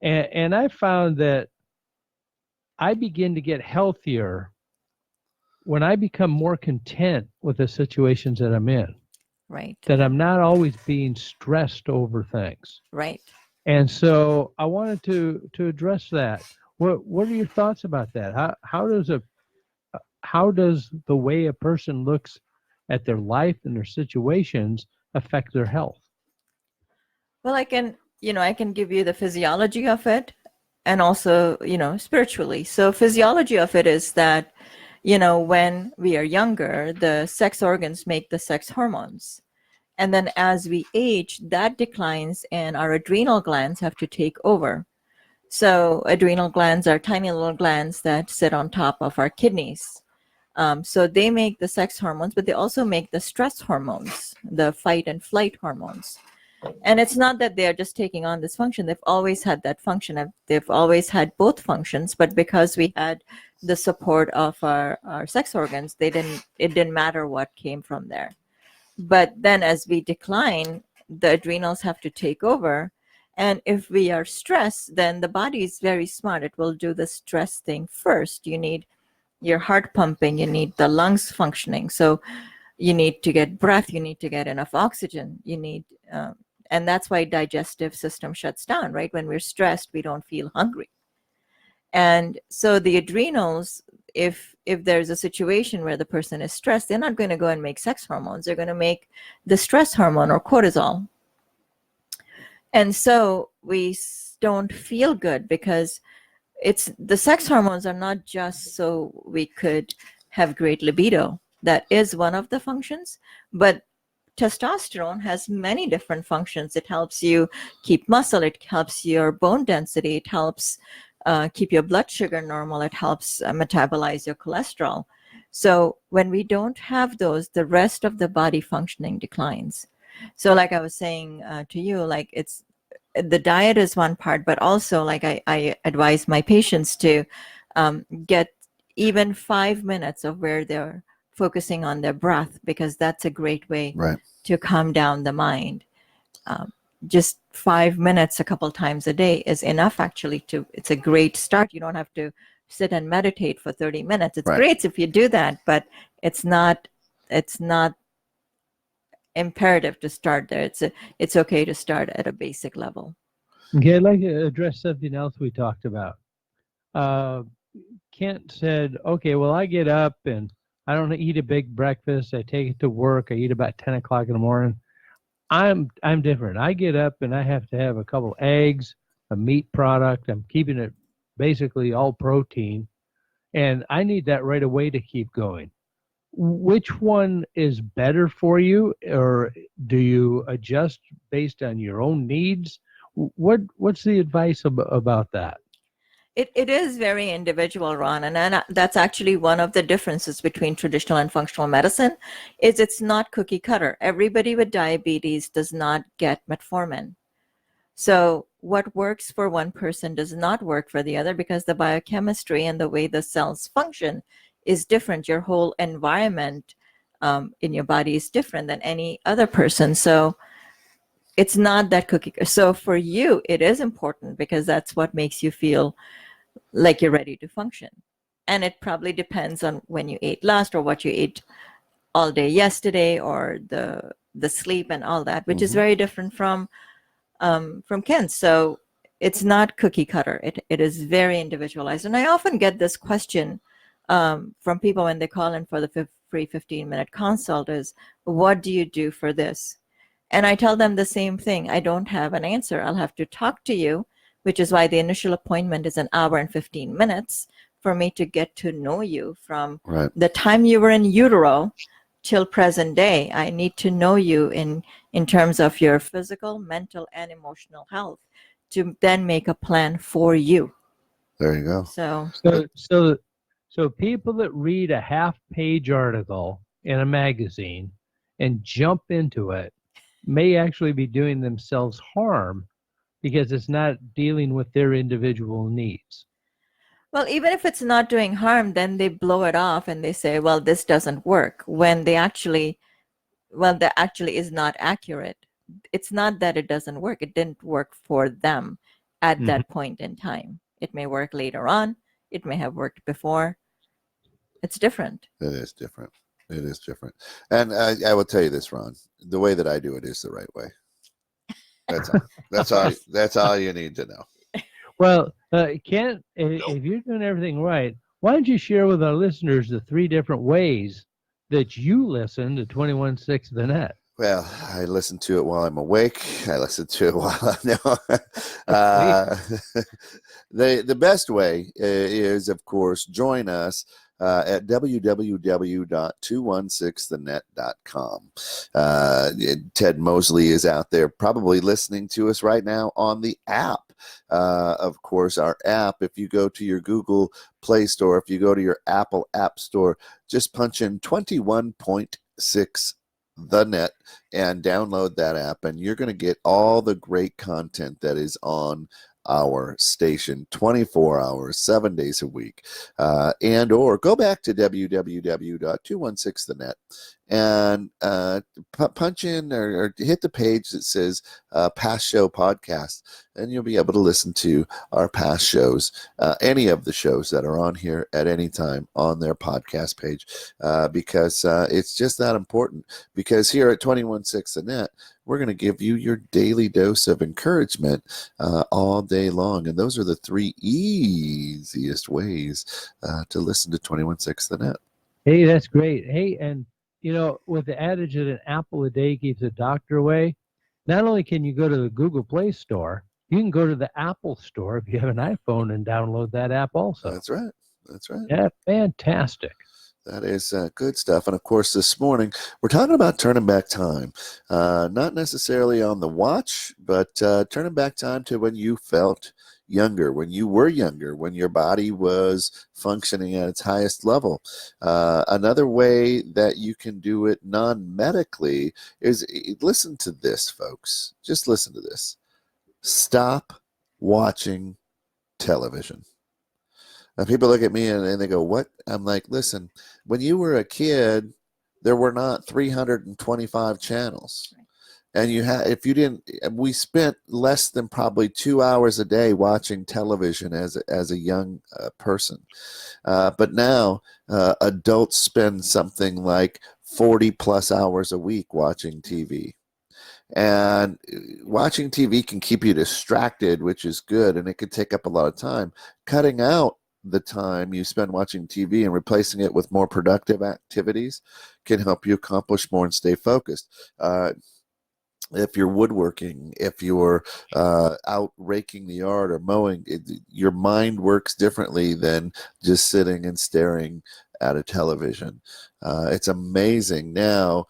And I found that I begin to get healthier when I become more content with the situations that I'm in. Right. That I'm not always being stressed over things. Right. And so I wanted to address that. What are your thoughts about that? How does the way a person looks at their life and their situations affect their health? Well, I can give you the physiology of it, and also, spiritually. So physiology of it is that, when we are younger, the sex organs make the sex hormones. And then as we age, that declines and our adrenal glands have to take over. So adrenal glands are tiny little glands that sit on top of our kidneys. So they make the sex hormones, but they also make the stress hormones, the fight and flight hormones. And it's not that they're just taking on this function. They've always had that function. They've always had both functions, but because we had the support of our sex organs, it didn't matter what came from there. But then as we decline, the adrenals have to take over. And if we are stressed, then the body is very smart. It will do the stress thing first. You need your heart pumping, you need the lungs functioning. So you need to get breath, you need to get enough oxygen, you need, and that's why digestive system shuts down, right? When we're stressed, we don't feel hungry. And so the adrenals, if there's a situation where the person is stressed, they're not going to go and make sex hormones. They're going to make the stress hormone or cortisol. And so we don't feel good because the sex hormones are not just so we could have great libido. That is one of the functions, but testosterone has many different functions. It helps you keep muscle, it helps your bone density, it helps keep your blood sugar normal, it helps metabolize your cholesterol. So when we don't have those, the rest of the body functioning declines. So like I was saying to you, like the diet is one part, but also like I advise my patients to get even 5 minutes of where they're focusing on their breath, because that's a great way to calm down the mind. Just 5 minutes a couple times a day is enough, actually. It's a great start. You don't have to sit and meditate for 30 minutes. It's great if you do that, but it's not imperative to start there. It's okay to start at a basic level. Okay, I'd like to address something else we talked about. Kent said, okay, well, I get up and I don't eat a big breakfast. I take it to work. I eat about 10 o'clock in the morning. I'm different. I get up and I have to have a couple eggs, a meat product. I'm keeping it basically all protein, and I need that right away to keep going. Which one is better for you, or do you adjust based on your own needs? What's the advice about that? It is very individual, Ron, and that's actually one of the differences between traditional and functional medicine, is it's not cookie cutter. Everybody with diabetes does not get metformin. So what works for one person does not work for the other, because the biochemistry and the way the cells function is different. Your whole environment in your body is different than any other person. So it's not that cookie cutter. So for you, it is important because that's what makes you feel like you're ready to function. And it probably depends on when you ate last, or what you ate all day yesterday, or the sleep and all that, which is very different from Ken. So it's not cookie cutter. It is very individualized. And I often get this question from people when they call in for the free 15-minute consult is, what do you do for this? And I tell them the same thing. I don't have an answer. I'll have to talk to you, which is why the initial appointment is an hour and 15 minutes for me to get to know you from the time you were in utero till present day. I need to know you in terms of your physical, mental, and emotional health to then make a plan for you. There you go. So people that read a half-page article in a magazine and jump into it may actually be doing themselves harm, because it's not dealing with their individual needs. Well, even if it's not doing harm, then they blow it off and they say, well, this doesn't work, when that actually is not accurate. It's not that it doesn't work. It didn't work for them at that point in time. It may work later on. It may have worked before. It's different. It is different. It is different. And I will tell you this, Ron, the way that I do it is the right way. That's all you need to know. Well, Kent, if you're doing everything right, why don't you share with our listeners the 3 different ways that you listen to 21.6 The Net? Well, I listen to it while I'm awake. I listen to it while the best way is, of course, join us at www.216thenet.com. Ted Mosley is out there probably listening to us right now on the app. Of course, our app, if you go to your Google Play Store, if you go to your Apple App Store, just punch in 21.6 The Net and download that app, and you're going to get all the great content that is on our station 24 hours, 7 days a week. And or go back to www.216thenet and punch in or hit the page that says past show podcast, and you'll be able to listen to our past shows, any of the shows that are on here at any time on their podcast page, because it's just that important. Because here at 216 The Net, we're going to give you your daily dose of encouragement all day long. And those are the 3 easiest ways to listen to 216 The Net. Hey, that's great. Hey, and you know, with the adage that an apple a day keeps a doctor away, not only can you go to the Google Play Store, you can go to the Apple Store if you have an iPhone and download that app also. That's right. That's right. Yeah, fantastic. That is good stuff. And of course, this morning, we're talking about turning back time. Not necessarily on the watch, but turning back time to when you felt younger, when you were younger, when your body was functioning at its highest level. Another way that you can do it non-medically is, listen to this, folks. Just listen to this. Stop watching television. Now, people look at me and they go, what? I'm like, listen, when you were a kid, there were not 325 channels. And we spent less than probably 2 hours a day watching television as a young person. But now adults spend something like 40 plus hours a week watching TV. And watching TV can keep you distracted, which is good, and it can take up a lot of time. Cutting out the time you spend watching TV and replacing it with more productive activities can help you accomplish more and stay focused. If you're woodworking, if you're out raking the yard or mowing, your mind works differently than just sitting and staring at a television. It's amazing now.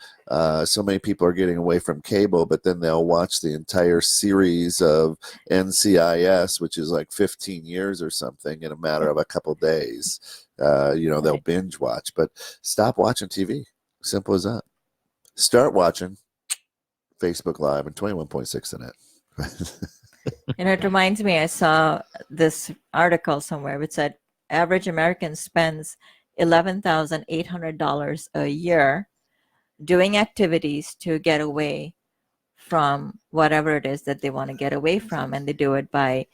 So many people are getting away from cable, but then they'll watch the entire series of NCIS, which is like 15 years or something, in a matter of a couple days. They'll binge watch, but stop watching TV. Simple as that. Start watching Facebook Live and 21.6 The Net. And it reminds me, I saw this article somewhere which said average American spends $11,800 a year doing activities to get away from whatever it is that they want to get away from, and they do it by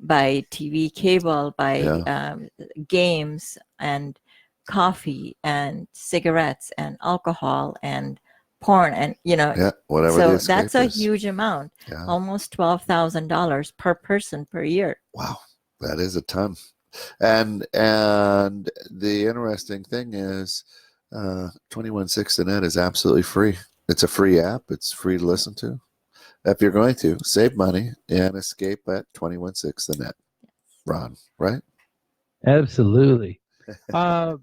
TV cable, by games and coffee and cigarettes and alcohol and porn, and whatever. so the that's a escape is. huge amount. Yeah. Almost $12,000 per person per year. Wow, that is a ton. And the interesting thing is 216 The Net is absolutely free. It's a free app. It's free to listen to. If you're going to save money and escape at 216 The Net. Ron, right? Absolutely. After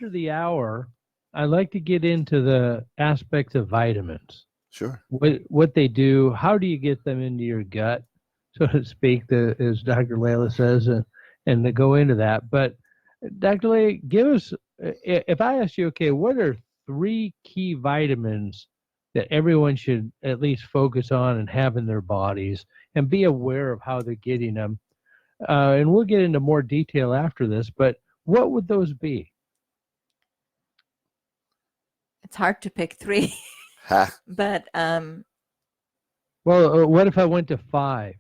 the hour, I like to get into the aspects of vitamins. Sure. What they do, how do you get them into your gut, so to speak, as Dr. Layla says, and to go into that. But Dr. Layla, give us, if I ask you, okay, what are 3 key vitamins that everyone should at least focus on and have in their bodies and be aware of how they're getting them? And we'll get into more detail after this, but what would those be? It's hard to pick 3, Ha. but Well, what if I went to 5?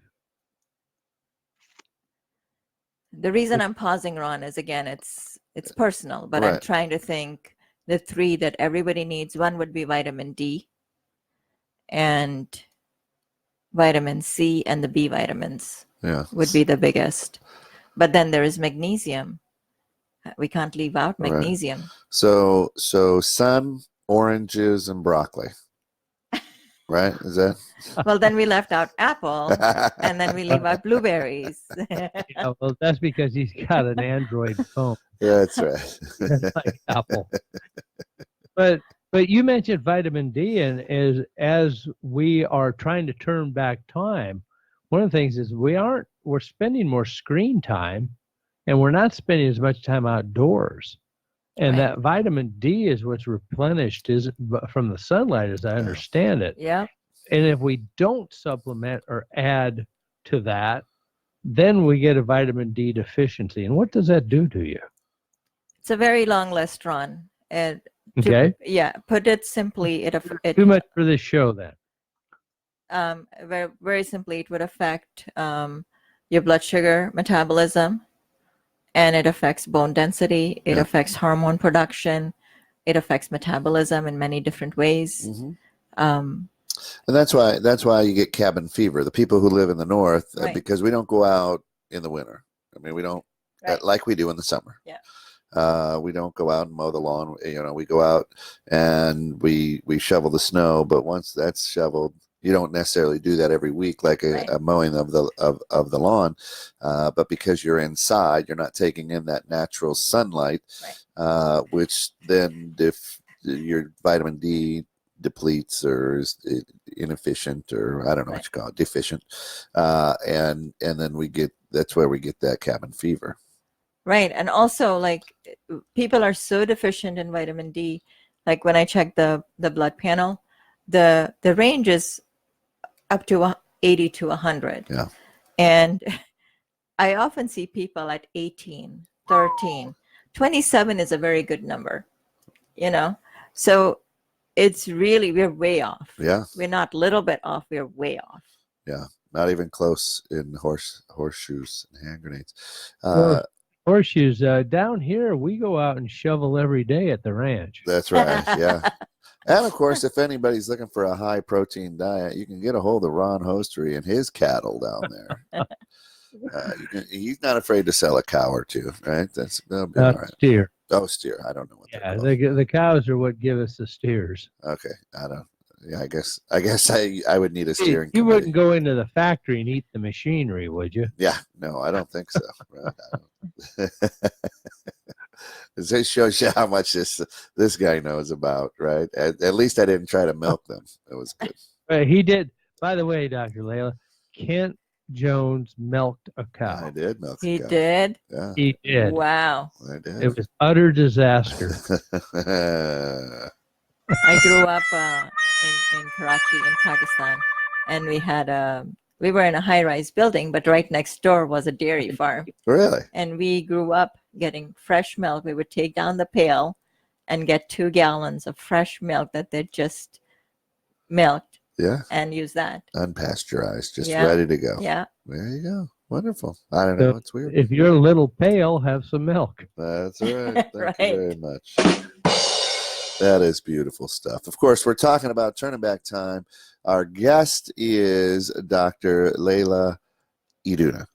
the reason I'm pausing, Ron, is again, it's personal, but I'm Right. trying to think the 3 that everybody needs. One would be vitamin D and vitamin C, and the B vitamins Yeah. would be the biggest. But then there is magnesium. We can't leave out Right. magnesium. So sun, oranges, and broccoli. right? Is that? Well, then we left out apple, and then we leave out blueberries. Yeah, well, that's because he's got an Android phone, That's right. like Apple. But you mentioned vitamin D, and as we are trying to turn back time, one of the things is we're spending more screen time, and we're not spending as much time outdoors. And Right. that vitamin D is what's replenished is from the sunlight, as I understand it. Yeah. And if we don't supplement or add to that, then we get a vitamin D deficiency. And what does that do to you? It's a very long list, Ron. And Okay. yeah, put it simply, it Too much for this show then. very, very simply, it would affect your blood sugar metabolism, and it affects bone density. It Yeah. affects hormone production. It affects metabolism in many different ways. Mhm. Um, And that's why you get cabin fever. The people who live in the north, Right. because we don't go out in the winter. I mean, we don't Right. like we do in the summer. Yeah. We don't go out and mow the lawn. We go out and we shovel the snow. But once that's shoveled, you don't necessarily do that every week, like Right. a mowing of the lawn. But because you're inside, you're not taking in that natural sunlight, which then if your vitamin D depletes or is inefficient, or I don't know what you call it, deficient, and then that's where we get that cabin fever. Right. And also, like, people are so deficient in vitamin D. Like, when I check the blood panel, the range is up to 80 to 100. Yeah. And I often see people at 18, 13. 27 is a very good number, So it's really, we're way off. Yeah. We're not a little bit off, we're way off. Yeah. Not even close in horseshoes and hand grenades. Well, horseshoes, down here, we go out and shovel every day at the ranch. That's right. Yeah. And of course, if anybody's looking for a high protein diet, you can get a hold of Ron Hostry and his cattle down there. He's not afraid to sell a cow or two, right? That'll be all right. Steer. Oh, steer. I don't know what Yeah, they're called. the cows are what give us the steers. Okay. I don't. Yeah, I guess I would need a steering You committee. wouldn't go into the factory and eat the machinery, would you? Yeah, no, I don't think so. Right? It shows you how much this guy knows about, right? At least I didn't try to milk them. It was good. He did. By the way, Dr. Layla, Kent Jones milked a cow. I did milk a He cow. did? Yeah, He did. Wow. I did. It was utter disaster. I grew up in Karachi, in Pakistan, and we were in a high-rise building, but right next door was a dairy farm. Really? And we grew up getting fresh milk. We would take down the pail and get 2 gallons of fresh milk that they just milked Yeah. and use that. Unpasteurized, just Yeah. ready to go. Yeah. There you go. Wonderful. I don't know. So It's weird. if you're a little pale, have some milk. That's right. Thank Right. you very much. That is beautiful stuff. Of course, we're talking about turning back time. Our guest is Dr. Layla Iduna,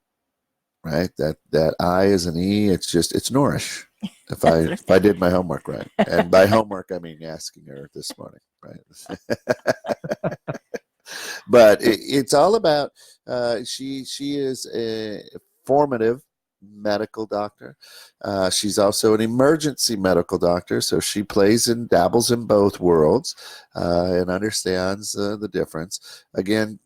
right? That I is an E. It's Nourish. If I did my homework right, and by homework I mean asking her this morning, right? But it's all about. She is a formative medical doctor. She's also an emergency medical doctor, so she plays and dabbles in both worlds and understands the difference. Again,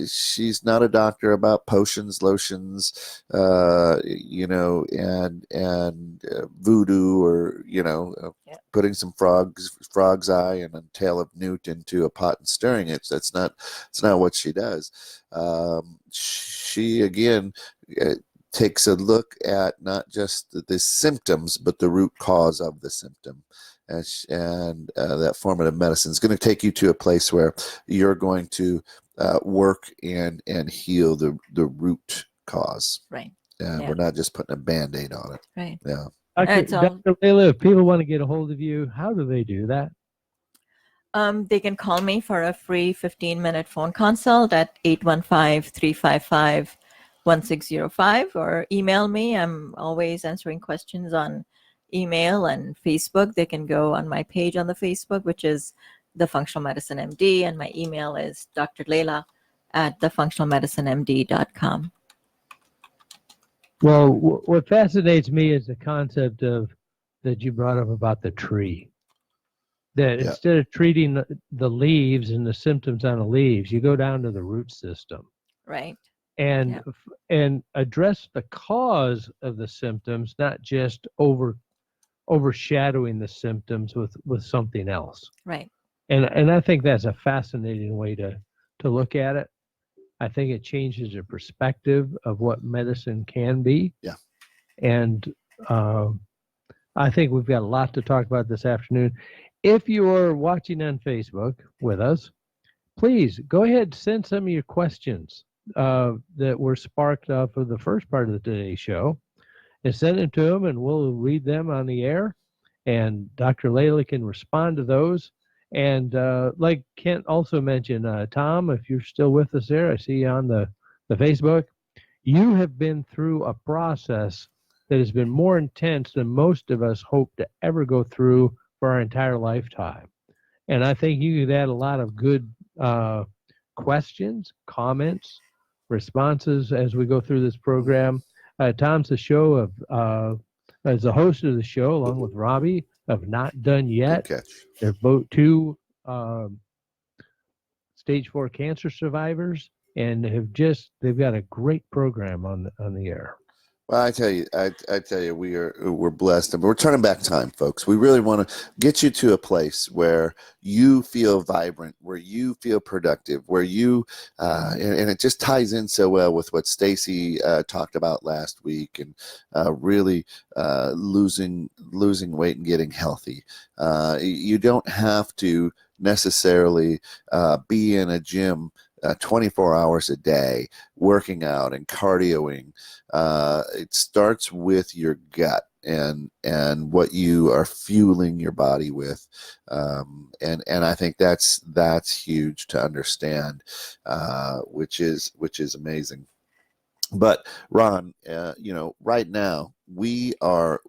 she's not a doctor about potions, lotions, and voodoo, or putting some frog's eye and a tail of newt into a pot and stirring it. That's not what she does. She again takes a look at not just the symptoms, but the root cause of the symptom. And that formative medicine is going to take you to a place where you're going to work and heal the root cause. Right. And Yeah. we're not just putting a Band-Aid on it. Right. Yeah. It's all- Dr. Layla, if people want to get a hold of you, how do they do that? They can call me for a free 15-minute phone consult at 815-355-1605, or email me. I'm always answering questions on email and Facebook. They can go on my page on the Facebook, which is The Functional Medicine MD, and my email is drlayla@thefunctionalmediциnemd.com. Well, what fascinates me is the concept of that you brought up about the tree. That Yeah. instead of treating the leaves and the symptoms on the leaves, you go down to the root system Right. and Yeah. and address the cause of the symptoms, not just overshadowing the symptoms with something else. Right. And I think that's a fascinating way to look at it. I think it changes your perspective of what medicine can be. Yeah. And I think we've got a lot to talk about this afternoon. If you're watching on Facebook with us, please go ahead and send some of your questions that were sparked off of the first part of today's show, and send them to them, and we'll read them on the air. And Dr. Layla can respond to those. And like Kent also mentioned, Tom, if you're still with us there, I see you on the Facebook. You have been through a process that has been more intense than most of us hope to ever go through for our entire lifetime. And I think you could add a lot of good questions, comments, responses as we go through this program. Tom's the show of as the host of the show, along with Robbie of Not Done Yet. Good catch. They're both two stage 4 cancer survivors, and they've got a great program on the air. Well, I tell you, we're blessed, and we're turning back time, folks. We really want to get you to a place where you feel vibrant, where you feel productive, where you, and it just ties in so well with what Stacy talked about last week, and really losing weight and getting healthy. You don't have to necessarily be in a gym 24 hours a day, working out and cardioing. It starts with your gut and what you are fueling your body with, and I think that's huge to understand, which is amazing. But Ron, right now we are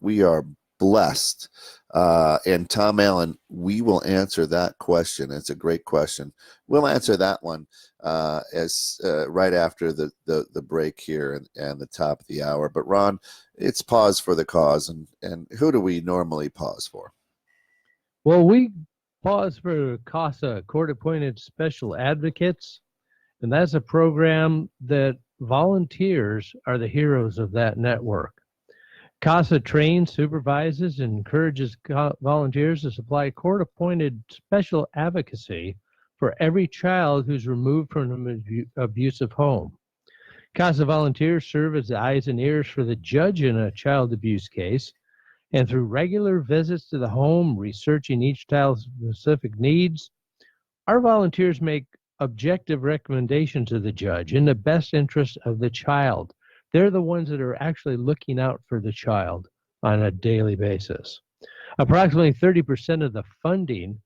blessed, and Tom Allen, we will answer that question. It's a great question. We'll answer that one as right after the break here and the top of the hour. But Ron, it's pause for the cause, and who do we normally pause for? Well, we pause for CASA, Court-Appointed Special Advocates, and that's a program that volunteers are the heroes of that network. CASA trains, supervises, and encourages volunteers to supply court-appointed special advocacy for every child who's removed from an abusive home. CASA volunteers serve as the eyes and ears for the judge in a child abuse case, and through regular visits to the home, researching each child's specific needs, our volunteers make objective recommendations to the judge in the best interest of the child. They're the ones that are actually looking out for the child on a daily basis. Approximately 30% of the funding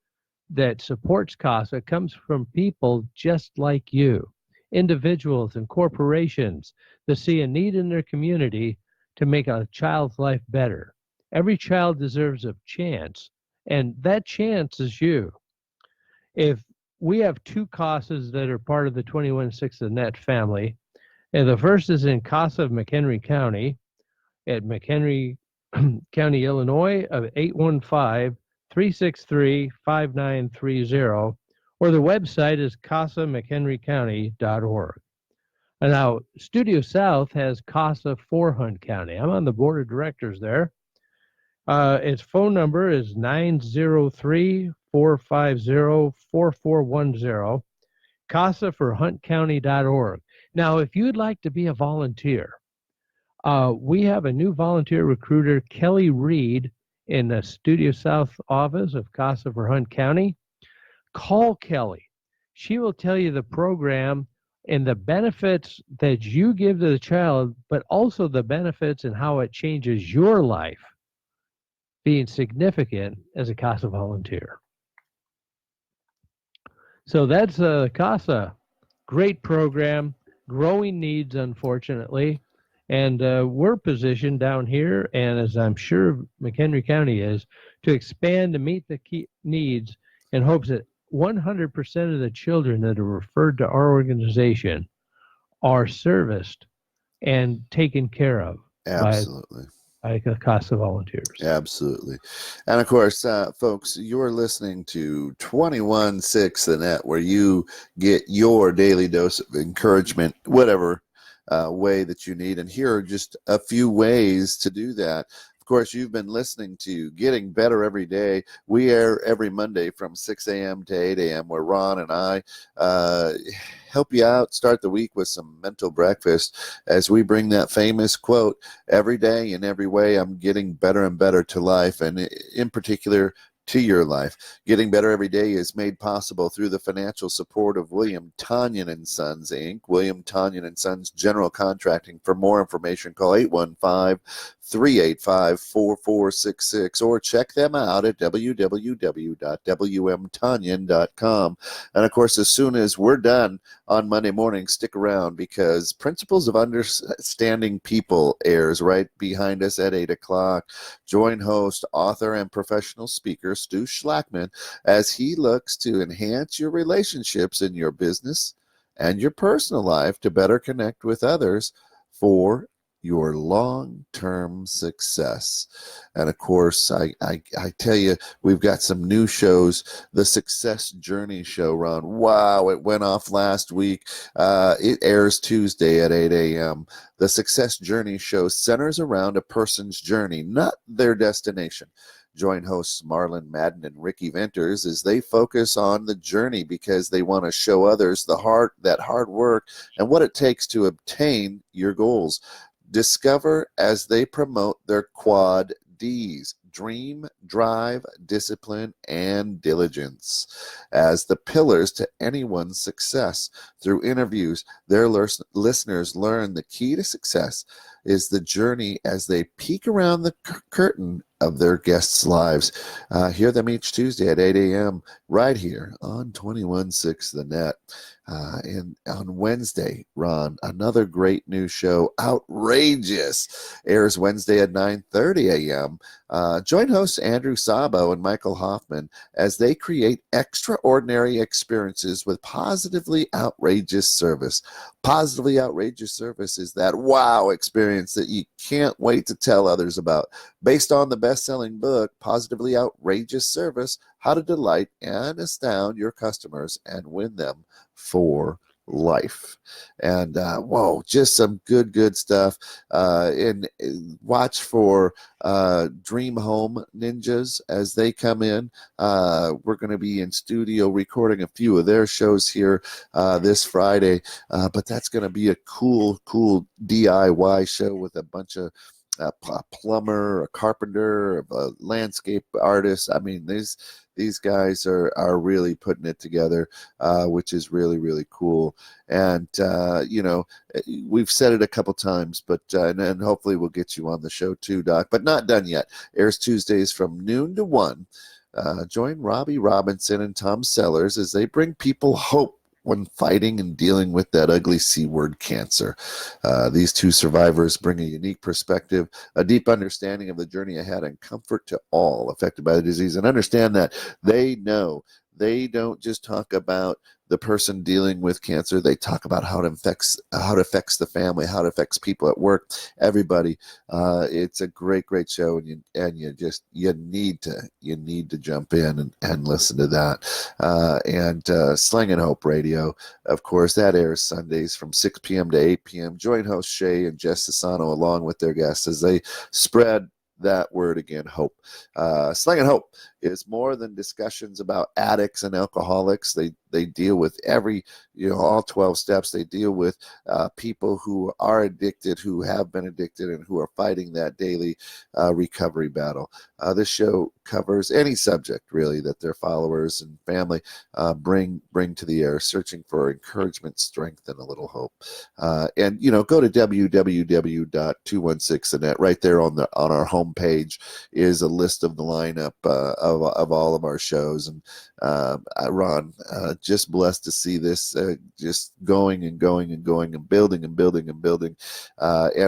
that supports CASA comes from people just like you, individuals and corporations that see a need in their community to make a child's life better. Every child deserves a chance, and that chance is you. If we have two CASAs that are part of the 21/6 of Net family, and the first is in CASA of McHenry County at McHenry County, Illinois, of 815-363-5930, or the website is casamchenrycounty.org. And now, Studio South has CASA for Hunt County. I'm on the board of directors there. Its phone number is 903-450-4410, casaforhuntcounty.org. Now, if you'd like to be a volunteer, we have a new volunteer recruiter, Kelly Reed, in the Studio South office of CASA for Hunt County. Call Kelly. She will tell you the program and the benefits that you give to the child, but also the benefits and how it changes your life being significant as a CASA volunteer. So that's CASA. Great program. Growing needs, unfortunately, and we're positioned down here, and as I'm sure McHenry County is, to expand to meet the key needs in hopes that 100% of the children that are referred to our organization are serviced and taken care of Absolutely. by CASA volunteers. Absolutely. And of course, folks, you're listening to 21.6 The Net, where you get your daily dose of encouragement, whatever way that you need. And here are just a few ways to do that. Of course, you've been listening to Getting Better Every Day. We air every Monday from 6 a.m. to 8 a.m., where Ron and I help you out, start the week with some mental breakfast as we bring that famous quote, every day in every way, I'm getting better and better to life, and in particular, to your life. Getting Better Every Day is made possible through the financial support of William Tonyan and Sons, Inc., William Tonyan and Sons General Contracting. For more information, call 815-385-4466 or check them out at www.wmtonyan.com. And of course, as soon as we're done on Monday morning, stick around, because Principles of Understanding People airs right behind us at 8 o'clock. Join host, author, and professional speaker Stu Schlackman as he looks to enhance your relationships in your business and your personal life to better connect with others for your long-term success. And of course, I tell you, we've got some new shows. The Success Journey Show, Ron. Wow, it went off last week. It airs Tuesday at 8 a.m. The Success Journey Show centers around a person's journey, not their destination. Join hosts Marlon Madden and Ricky Venters as they focus on the journey, because they want to show others that hard work and what it takes to obtain your goals. Discover as they promote their quad Ds: dream, drive, discipline, and diligence as the pillars to anyone's success. Through interviews, their listeners learn the key to success is the journey as they peek around the curtain of their guests' lives. Hear them each Tuesday at 8 a.m. right here on 21.6 The Net. And on Wednesday, Ron, another great new show, Outrageous, airs Wednesday at 9:30 a.m. Join hosts Andrew Sabo and Michael Hoffman as they create extraordinary experiences with positively outrageous service. Positively outrageous service is that wow experience that you can't wait to tell others about. Based on the best-selling book, Positively Outrageous Service, How to Delight and Astound Your Customers and Win Them for Life. And whoa, just some good stuff. And watch for Dream Home Ninjas as they come in. We're going to be in studio recording a few of their shows here this Friday, but that's going to be a cool DIY show with a bunch of a plumber, a carpenter, a landscape artist. I mean, these guys are really putting it together, which is really cool. And we've said it a couple times, but and hopefully we'll get you on the show too, Doc. But not done yet. Airs Tuesdays from noon to 1. Join Robbie Robinson and Tom Sellers as they bring people hope when fighting and dealing with that ugly C word, cancer. These two survivors bring a unique perspective, a deep understanding of the journey ahead, and comfort to all affected by the disease. And understand that they know they don't just talk about the person dealing with cancer. They talk about how it affects the family, how it affects people at work, everybody. It's a great show, and you need to jump in and listen to that. And Slang and Hope Radio, of course, that airs Sundays from 6 p.m. to 8 p.m. Join hosts Shay and Jess Sassano along with their guests as they spread that word again, hope. Slang and Hope is more than discussions about addicts and alcoholics. They deal with all 12 steps. They deal with people who are addicted, who have been addicted, and who are fighting that daily recovery battle. This show covers any subject really that their followers and family bring to the air, searching for encouragement, strength, and a little hope. And go to www.216thenet. Right there on our homepage is a list of the lineup of all of our shows. And Ron, just blessed to see this just going and building. And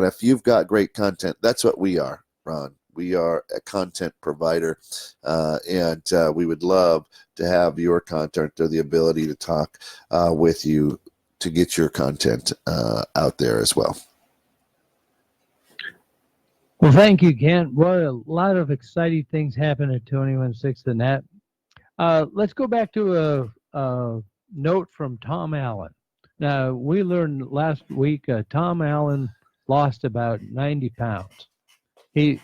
if you've got great content, that's what we are, Ron. We are a content provider, and we would love to have your content or the ability to talk with you to get your content out there as well. Well, thank you, Kent. Well, a lot of exciting things happen at 21/6 The Net. Let's go back to a note from Tom Allen. Now, we learned last week Tom Allen lost about 90 pounds. He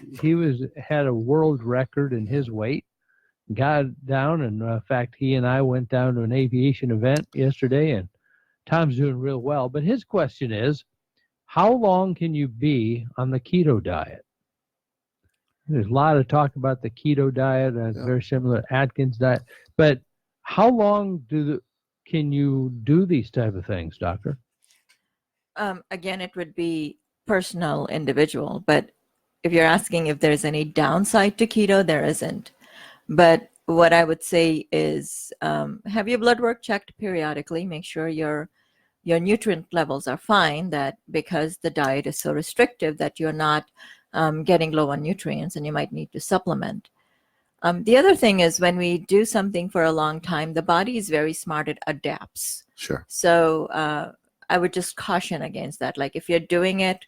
had a world record in his weight, got down, and in fact, he and I went down to an aviation event yesterday, and Tom's doing real well. But his question is, how long can you be on the keto diet? There's a lot of talk about the keto diet, very similar to Atkins diet. But how long can you do these type of things, doctor? Again, it would be personal, individual. But if you're asking if there's any downside to keto, there isn't. But what I would say is have your blood work checked periodically. Make sure your nutrient levels are fine, that because the diet is so restrictive that you're not getting low on nutrients and you might need to supplement. The other thing is when we do something for a long time, the body is very smart. It adapts. Sure. So I would just caution against that. Like if you're doing it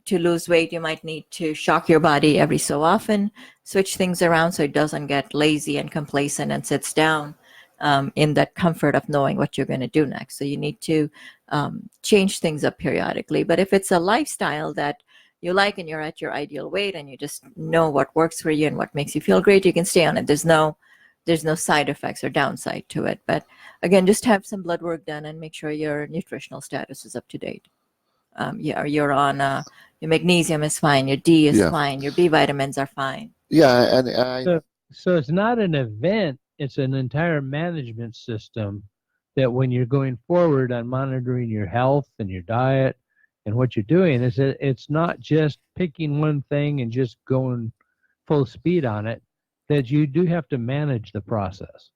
to lose weight, you might need to shock your body every so often, switch things around so it doesn't get lazy and complacent and sits down in that comfort of knowing what you're going to do next. So you need to change things up periodically. But if it's a lifestyle that you like and you're at your ideal weight and you just know what works for you and what makes you feel great, you can stay on it. There's no side effects or downside to it. But again, just have some blood work done and make sure your nutritional status is up to date. You're on your magnesium is fine, your D is fine, your B vitamins are fine. Yeah, and so it's not an event, it's an entire management system that when you're going forward on monitoring your health and your diet and what you're doing, is that it's not just picking one thing and just going full speed on it, that you do have to manage the process.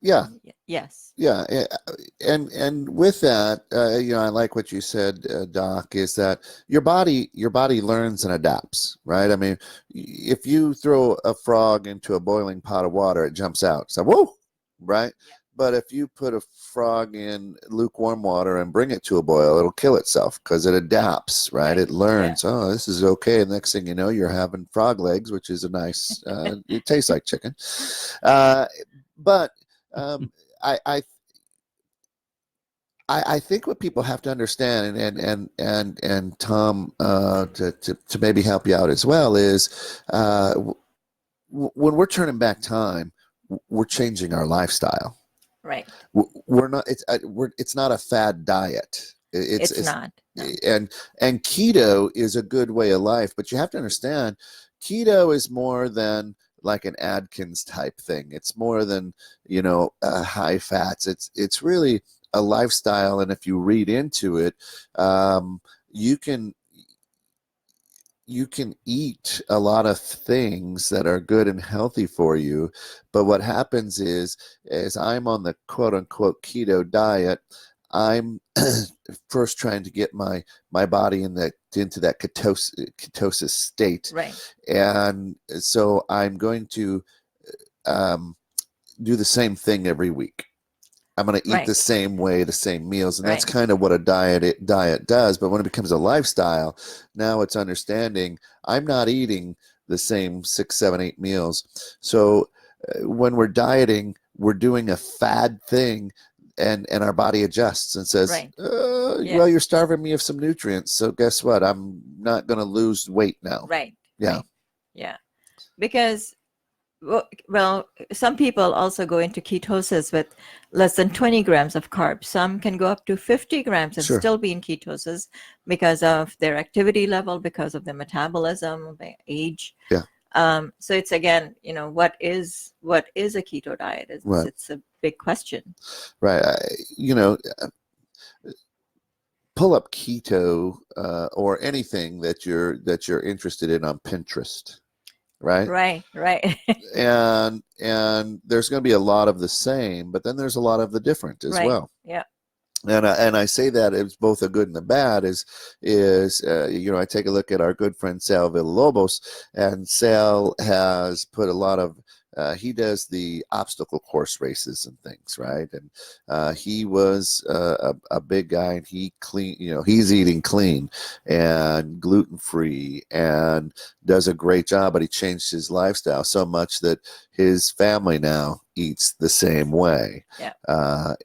Yeah. Yes. Yeah, and with that, I like what you said, Doc. Is that your body learns and adapts, right? I mean, if you throw a frog into a boiling pot of water, it jumps out. So whoa, right? Yeah. But if you put a frog in lukewarm water and bring it to a boil, it'll kill itself because it adapts, right? It learns. Yeah. Oh, this is okay. And next thing you know, you're having frog legs, which is a nice. It tastes like chicken, but. I think what people have to understand, and Tom, to maybe help you out as well, is when we're turning back time, we're changing our lifestyle. Right. We're not. It's not a fad diet. It's not. No. And keto is a good way of life, but you have to understand, keto is more than like an Atkins type thing. It's more than high fats. It's really a lifestyle, and if you read into it, you can eat a lot of things that are good and healthy for you. But what happens is, as I'm on the quote unquote keto diet, I'm first trying to get my body into that ketosis state, right? And so I'm going to do the same thing every week. I'm going to eat the same way, the same meals, and that's kind of what a diet does. But when it becomes a lifestyle, now it's understanding I'm not eating the same 6, 7, 8 meals. So when we're dieting, we're doing a fad thing. And our body adjusts and says, well, you're starving me of some nutrients. So guess what? I'm not going to lose weight now. Right. Yeah. Right. Yeah. Because, well, some people also go into ketosis with less than 20 grams of carbs. Some can go up to 50 grams and still be in ketosis because of their activity level, because of their metabolism, their age. Yeah. So it's again, what is a keto diet? It's a big question. Right. Pull up keto or anything that you're interested in on Pinterest. Right. And there's going to be a lot of the same, but then there's a lot of the different as well. Yeah. And I say that it's both a good and a bad. I take a look at our good friend Sal Villalobos, and Sal has put a lot of. He does the obstacle course races and things, right? And he was a big guy, and he's eating clean and gluten free, and does a great job. But he changed his lifestyle so much that his family now eats the same way. Yeah.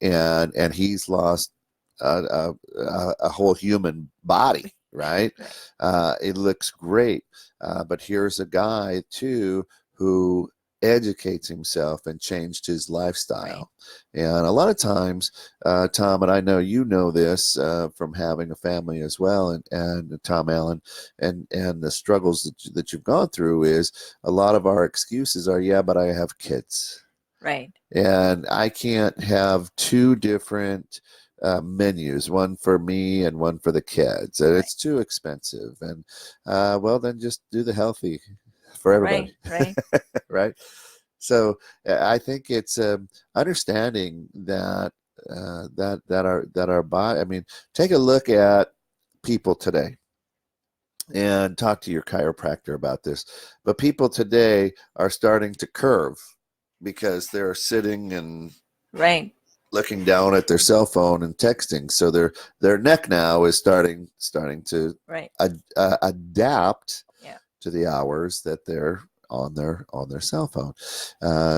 And he's lost a whole human body, right? It looks great. But here's a guy too who educates himself and changed his lifestyle. Right. And a lot of times, Tom, and I know you know this from having a family as well, and Tom Allen, and the struggles that you've gone through, is a lot of our excuses are, yeah, but I have kids. Right. And I can't have two different menus, one for me and one for the kids. And it's too expensive. And well, then just do the healthy for everybody. Right. Right. So I think it's understanding that our body. I mean, take a look at people today, and talk to your chiropractor about this. But people today are starting to curve because they're sitting and looking down at their cell phone and texting. So their neck now is starting to adapt to the hours that they're on their cell phone.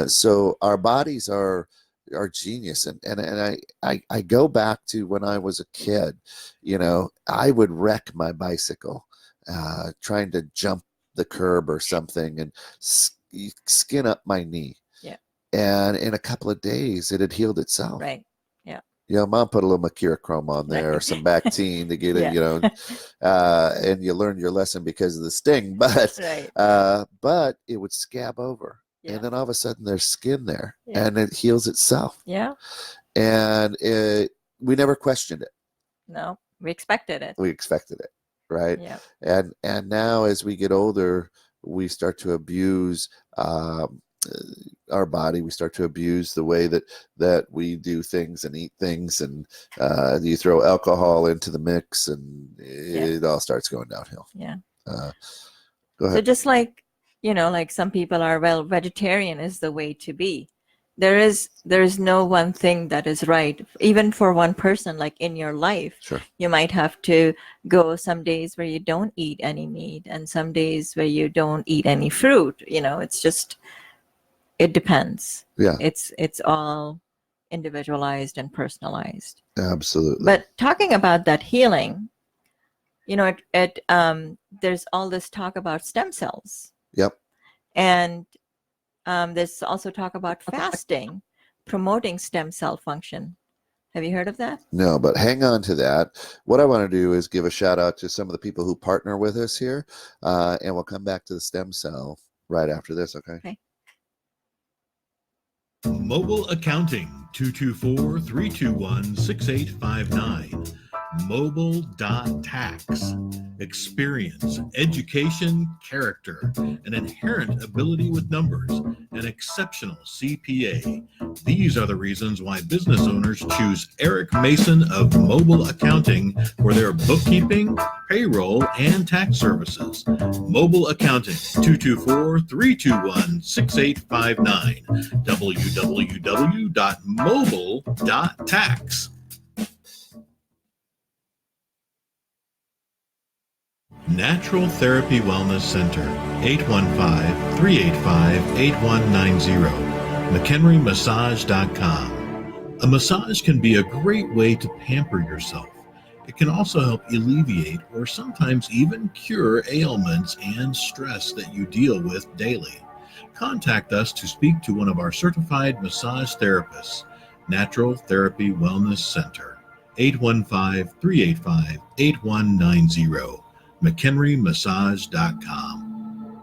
So our bodies are genius. And I go back to when I was a kid. I would wreck my bicycle trying to jump the curb or something and skin up my knee. Yeah. And in a couple of days it had healed itself. Right. Mom put a little mercurochrome on there, or some Bactine to get it, and you learn your lesson because of the sting, but it would scab over, and then all of a sudden there's skin there, and it heals itself. Yeah. And we never questioned it. No, we expected it. Right? Yeah. And now as we get older, we start to abuse our body. We start to abuse the way that we do things and eat things, and you throw alcohol into the mix, and it all starts going downhill. Yeah. Go ahead. So just like some people are, vegetarian is the way to be. There is no one thing that is right, even for one person. Like in your life, sure, you might have to go some days where you don't eat any meat, and some days where you don't eat any fruit. It's just, it depends. Yeah. It's all individualized and personalized. Absolutely. But talking about that healing, there's all this talk about stem cells. Yep. And there's also talk about fasting, promoting stem cell function. Have you heard of that? No, but hang on to that. What I want to do is give a shout out to some of the people who partner with us here, and we'll come back to the stem cell right after this, okay? Mobile Accounting, 224-321-6859. Mobile.tax. Experience, education, character, an inherent ability with numbers, an exceptional CPA. These are the reasons why business owners choose Eric Mason of Mobile Accounting for their bookkeeping, payroll, and tax services. Mobile Accounting, 224-321-6859. www.mobile.tax. Natural Therapy Wellness Center, 815-385-8190. McHenryMassage.com. A massage can be a great way to pamper yourself. It can also help alleviate or sometimes even cure ailments and stress that you deal with daily. Contact us to speak to one of our certified massage therapists. Natural Therapy Wellness Center, 815-385-8190. McHenryMassage.com.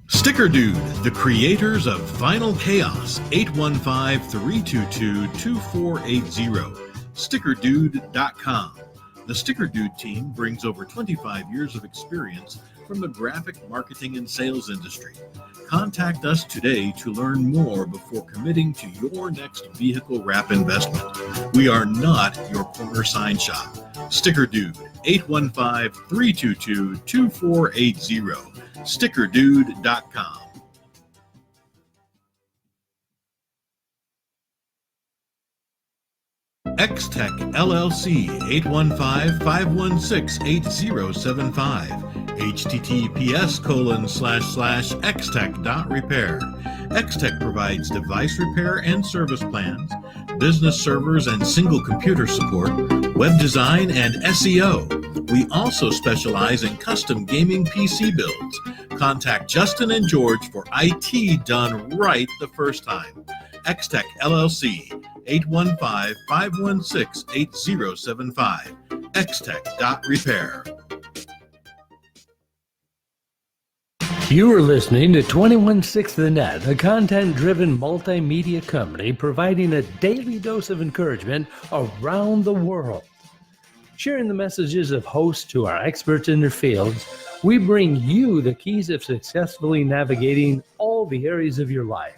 Sticker Dude, the creators of Final Chaos, 815-322-2480. StickerDude.com. The Sticker Dude team brings over 25 years of experience from the graphic marketing and sales industry. Contact us today to learn more before committing to your next vehicle wrap investment. We are not your corner sign shop. Sticker Dude, 815-322-2480. StickerDude.com. X-Tech LLC, 815-516-8075. https://xtech.repair. X-Tech provides device repair and service plans, business servers and single computer support, web design, and SEO. We also specialize in custom gaming PC builds. Contact Justin and George for IT done right the first time. X-Tech LLC, 815-516-8075. xtech.repair. You are listening to 216 The Net, a content-driven multimedia company providing a daily dose of encouragement around the world. Sharing the messages of hosts to our experts in their fields, we bring you the keys of successfully navigating all the areas of your life.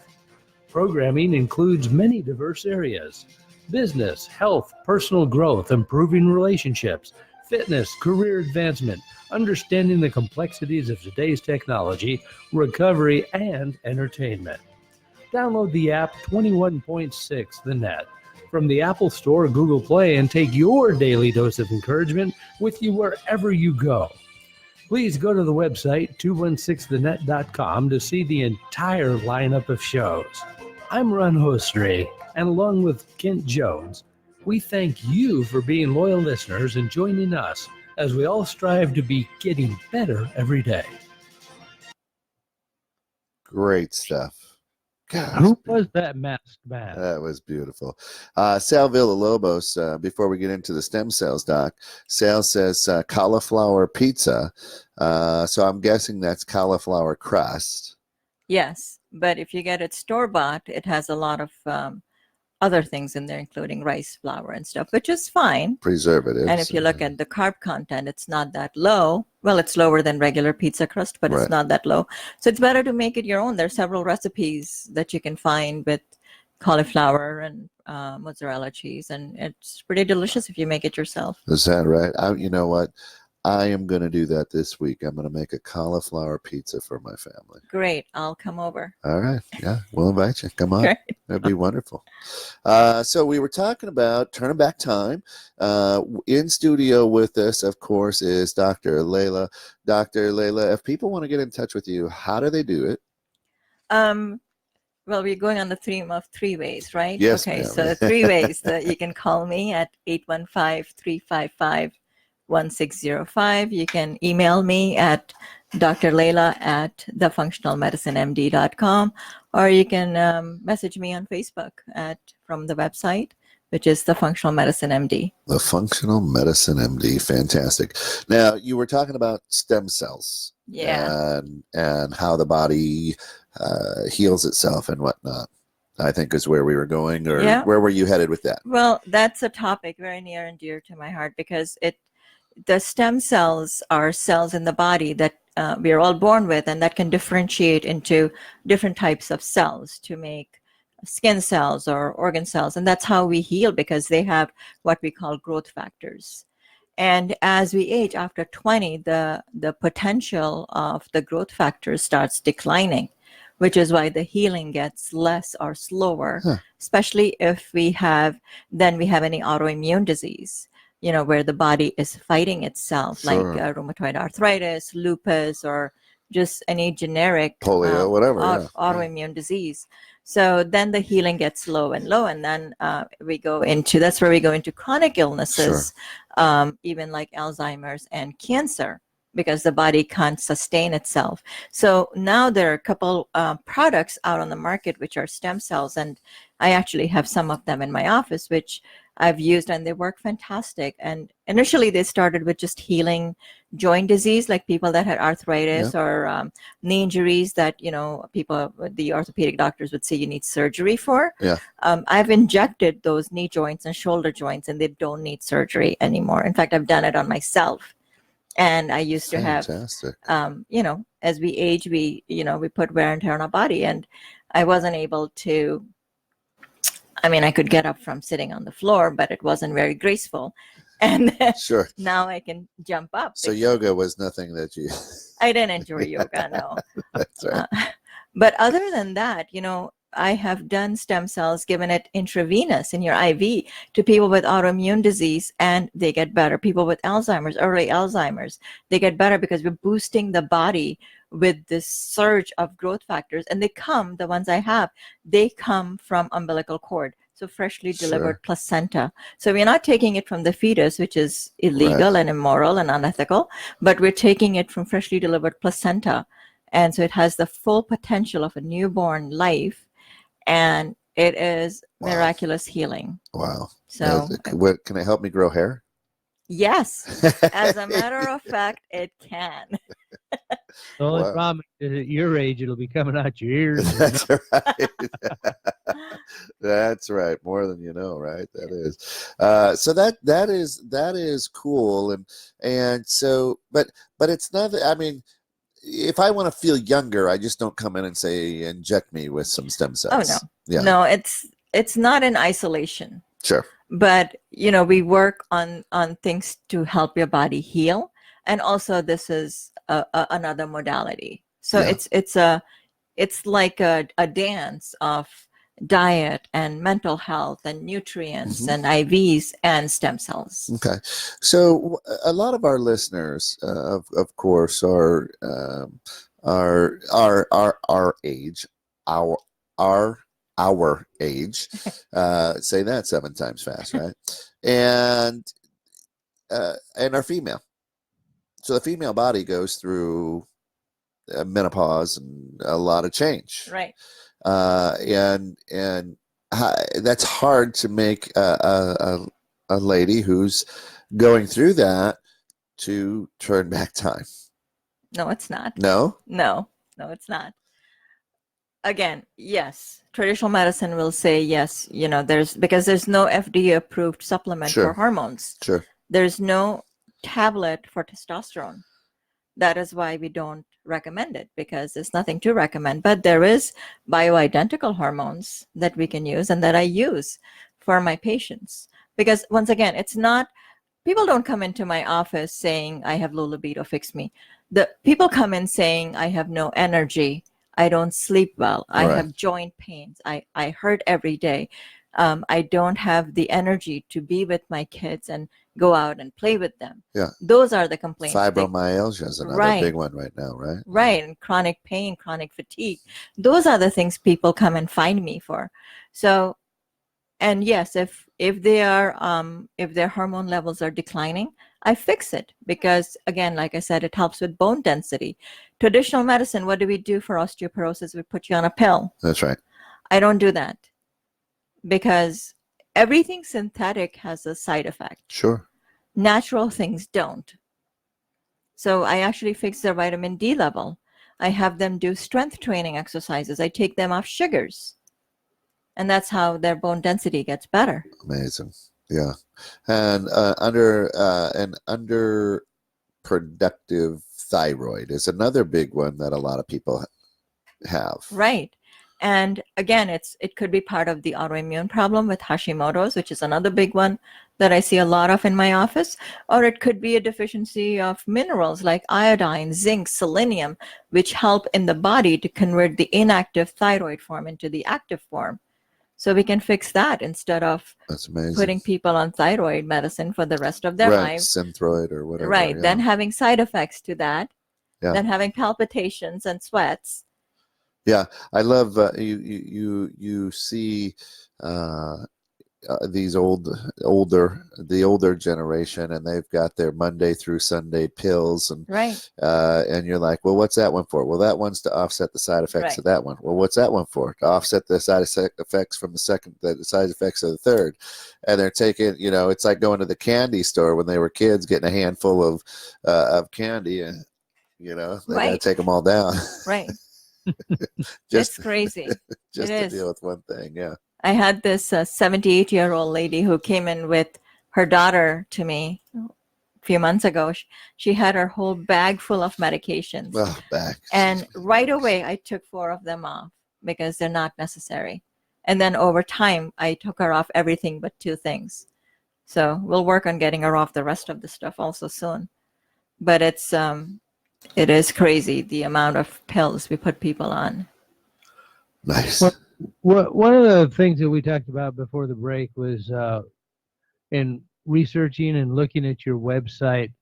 Programming includes many diverse areas: business, health, personal growth, improving relationships, fitness, career advancement, understanding the complexities of today's technology, recovery, and entertainment. Download the app 21.6 The Net from the Apple Store or Google Play and take your daily dose of encouragement with you wherever you go. Please go to the website 216thenet.com to see the entire lineup of shows. I'm Ron Hostry, and along with Kent Jones, we thank you for being loyal listeners and joining us as we all strive to be getting better every day. Great stuff. God, Who was that masked man? that was beautiful. Sal Villalobos, before we get into the stem cells, Doc, Sal says cauliflower pizza. So I'm guessing that's cauliflower crust. Yes, but if you get it store-bought, it has a lot of other things in there, including rice flour and stuff, which is fine. Preservatives. And if you look at the carb content, it's not that low. Well, it's lower than regular pizza crust, but Right. it's not that low. So it's better to make it your own. There's several recipes that you can find with cauliflower and mozzarella cheese, and it's pretty delicious if you make it yourself. Is that right? You know what? I am going to do that this week. I'm going to make a cauliflower pizza for my family. Great. I'll come over. All right. Yeah, we'll invite you. Come on. Great. That'd be wonderful. So we were talking about turning back time. In studio with us, of course, is Dr. Layla. Dr. Layla, if people want to get in touch with you, how do they do it? Well, we're going on the theme of three ways, right? Yes, Okay, ma'am. so the three ways that you can call me at 815-355-1605. You can email me at drlayla@thefunctionalmediциnemd.com, or you can message me on Facebook from the website, which is The Functional Medicine MD. The Functional Medicine MD. Fantastic. Now, you were talking about stem cells. Yeah. And how the body heals itself and whatnot, I think is where we were going, or Yeah. where were you headed with that? Well, that's a topic very near and dear to my heart because the stem cells are cells in the body that we are all born with, and that can differentiate into different types of cells to make skin cells or organ cells. And that's how we heal, because they have what we call growth factors. And as we age, after 20, the potential of the growth factors starts declining, which is why the healing gets less or slower, especially if we have any autoimmune disease, where the body is fighting itself, Sure. like rheumatoid arthritis, lupus, or just any generic Polio, whatever. Yeah. autoimmune disease. So then the healing gets low, and then that's where we go into chronic illnesses, even like Alzheimer's and cancer, because the body can't sustain itself. So now there are a couple products out on the market which are stem cells, and I actually have some of them in my office, which I've used, and they work fantastic. And initially they started with just healing joint disease, like people that had arthritis or knee injuries that, the orthopedic doctors would say you need surgery for. Yeah. I've injected those knee joints and shoulder joints, and they don't need surgery anymore. In fact, I've done it on myself. And I used to have, Fantastic. as we age, we put wear and tear on our body, and I wasn't able to. I mean, I could get up from sitting on the floor, but it wasn't very graceful. And Sure. now I can jump up. So yoga was nothing that you. I didn't enjoy yoga, no. That's right. But other than that, I have done stem cells, given it intravenous in your IV to people with autoimmune disease, and they get better. People with Alzheimer's, early Alzheimer's, they get better because we're boosting the body with this surge of growth factors. And the ones I have, they come from umbilical cord. So freshly delivered Sure. placenta. So we're not taking it from the fetus, which is illegal and immoral and unethical, but we're taking it from freshly delivered placenta. And so it has the full potential of a newborn life, and it is Wow. miraculous healing. Wow. So What, can it help me grow hair? yes, as a matter of fact, it can. The only Wow. problem is at your age, it'll be coming out your ears. That's right. That's right. More than you know, right? That is. So that is cool, and so, but it's not. I mean, if I want to feel younger, I just don't come in and say inject me with some stem cells. Oh no, Yeah. no, it's not in isolation. Sure. But we work on things to help your body heal, and also this is another modality. So Yeah. it's like a dance of diet and mental health and nutrients Mhm. and IVs and stem cells. Okay, so a lot of our listeners, of course, are our age, our age. Say that 7 times fast, right? and are female. So the female body goes through menopause and a lot of change, Right. and that's hard to make a lady who's going through that to turn back time. No, it's not. No? No, it's not. Again, yes, traditional medicine will say yes, because there's no FDA approved supplement Sure. for hormones. Sure. There's no tablet for testosterone. That is why we don't recommend it, because there's nothing to recommend. But there is bioidentical hormones that we can use and that I use for my patients. Because once again, it's not, people don't come into my office saying, I have low libido, fix me. The people come in saying, I have no energy, I don't sleep well, I Right. have joint pains, I hurt every day. I don't have the energy to be with my kids and go out and play with them. Yeah. Those are the complaints. Fibromyalgia is another Right. big one right now, right? Right. And chronic pain, chronic fatigue. Those are the things people come and find me for. So, and yes, if they are, if their hormone levels are declining, I fix it, because again, like I said, it helps with bone density. Traditional medicine, what do we do for osteoporosis? We put you on a pill. That's right. I don't do that, because everything synthetic has a side effect. Sure. Natural things don't. So I actually fix their vitamin D level. I have them do strength training exercises. I take them off sugars. And that's how their bone density gets better. Amazing. Yeah. And an underproductive thyroid is another big one that a lot of people have. Right. And again, it could be part of the autoimmune problem with Hashimoto's, which is another big one that I see a lot of in my office. Or it could be a deficiency of minerals like iodine, zinc, selenium, which help in the body to convert the inactive thyroid form into the active form. So we can fix that instead of That's amazing. putting people on thyroid medicine for the rest of their right. lives. Synthroid or whatever. Right. Yeah. Then having side effects to that. Yeah. Then having palpitations and sweats. Yeah, I love you see these the older generation, and they've got their Monday through Sunday pills, and Right. And you're like, well, what's that one for? Well, that one's to offset the side effects of that one. Well, what's that one for? To offset the side effects from the side effects of the third. And they're taking, it's like going to the candy store when they were kids, getting a handful of candy, and they gotta take them all down. Right. Just It's crazy. just It to is. deal with one thing. Yeah. I had this 78-year-old lady who came in with her daughter to me few months ago. She had her whole bag full of medications. Oh, back. And right away, I took 4 of them off because they're not necessary. And then over time, I took her off everything but 2 things. So we'll work on getting her off the rest of the stuff also soon. But it is crazy the amount of pills we put people on. Nice. One of the things that we talked about before the break was in researching and looking at your website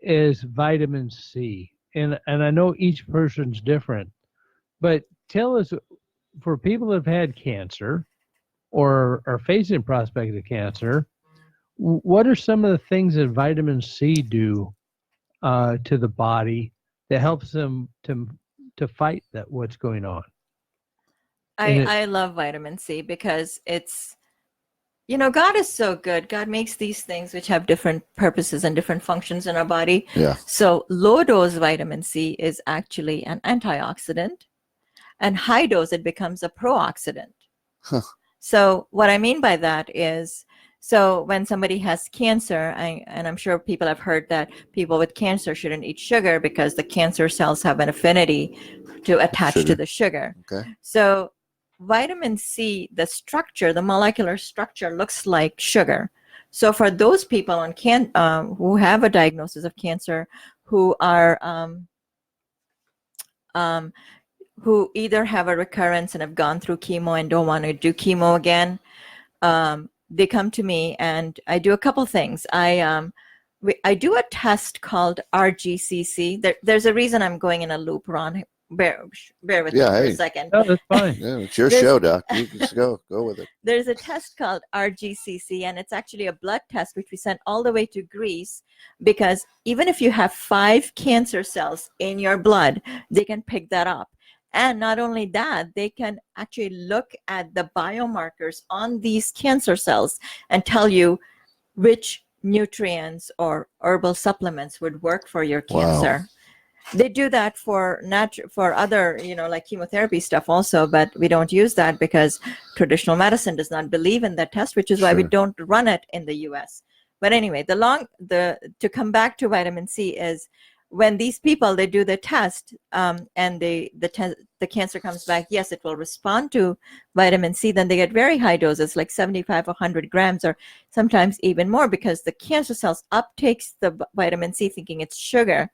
is vitamin C. And I know each person's different, but tell us, for people that have had cancer or are facing prospect of cancer, what are some of the things that vitamin C do to the body that helps them to fight what's going on? I love vitamin C because it's, God is so good. God makes these things which have different purposes and different functions in our body. Yeah. So low dose vitamin C is actually an antioxidant, and high dose it becomes a pro-oxidant. Huh. So what I mean by that is, so when somebody has cancer, and I'm sure people have heard that people with cancer shouldn't eat sugar because the cancer cells have an affinity to attach to the sugar. Okay. So vitamin C, the molecular structure looks like sugar. So for those people who have a diagnosis of cancer, who are who either have a recurrence and have gone through chemo and don't want to do chemo again, they come to me and I do a couple things. I do a test called RGCC. There's a reason I'm going in a loop, Ron. Bear with me for a second. No, that's fine. Yeah, it's your show, Doc. You just go with it. There's a test called RGCC, and it's actually a blood test which we sent all the way to Greece, because even if you have 5 cancer cells in your blood, they can pick that up. And not only that, they can actually look at the biomarkers on these cancer cells and tell you which nutrients or herbal supplements would work for your cancer. Wow. They do that for other, like chemotherapy stuff also, but we don't use that because traditional medicine does not believe in that test, which is why we don't run it in the US. But anyway, to come back to vitamin C is when these people, they do the test and the cancer comes back, yes, it will respond to vitamin C, then they get very high doses, like 75 or 100 grams, or sometimes even more, because the cancer cells uptakes the vitamin C thinking it's sugar.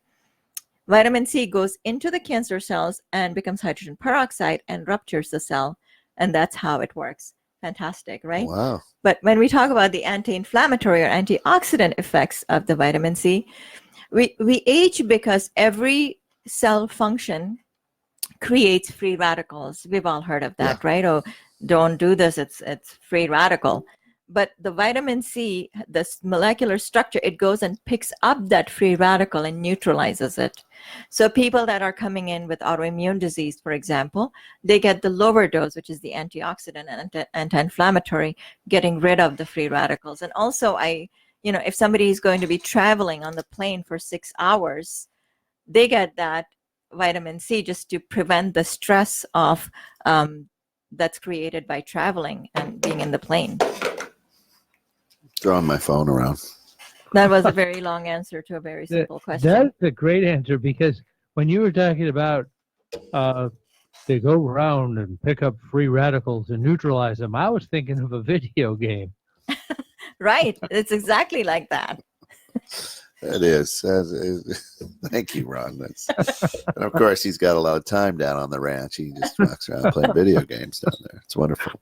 Vitamin C goes into the cancer cells and becomes hydrogen peroxide and ruptures the cell. And that's how it works. Fantastic, right? Wow. But when we talk about the anti-inflammatory or antioxidant effects of the vitamin C, we age because every cell function creates free radicals. We've all heard of that, right? Oh, don't do this. It's free radical. But the vitamin C, this molecular structure, it goes and picks up that free radical and neutralizes it. So people that are coming in with autoimmune disease, for example, they get the lower dose, which is the antioxidant and anti-inflammatory, getting rid of the free radicals. And also, if somebody is going to be traveling on the plane for 6 hours, they get that vitamin C just to prevent the stress of that's created by traveling and being in the plane. Throwing my phone around. That was a very long answer to a very simple question. That's a great answer, because when you were talking about they go around and pick up free radicals and neutralize them, I was thinking of a video game. Right. It's exactly like that. It is. Thank you, Ron. And of course, he's got a lot of time down on the ranch. He just walks around playing video games down there. It's wonderful.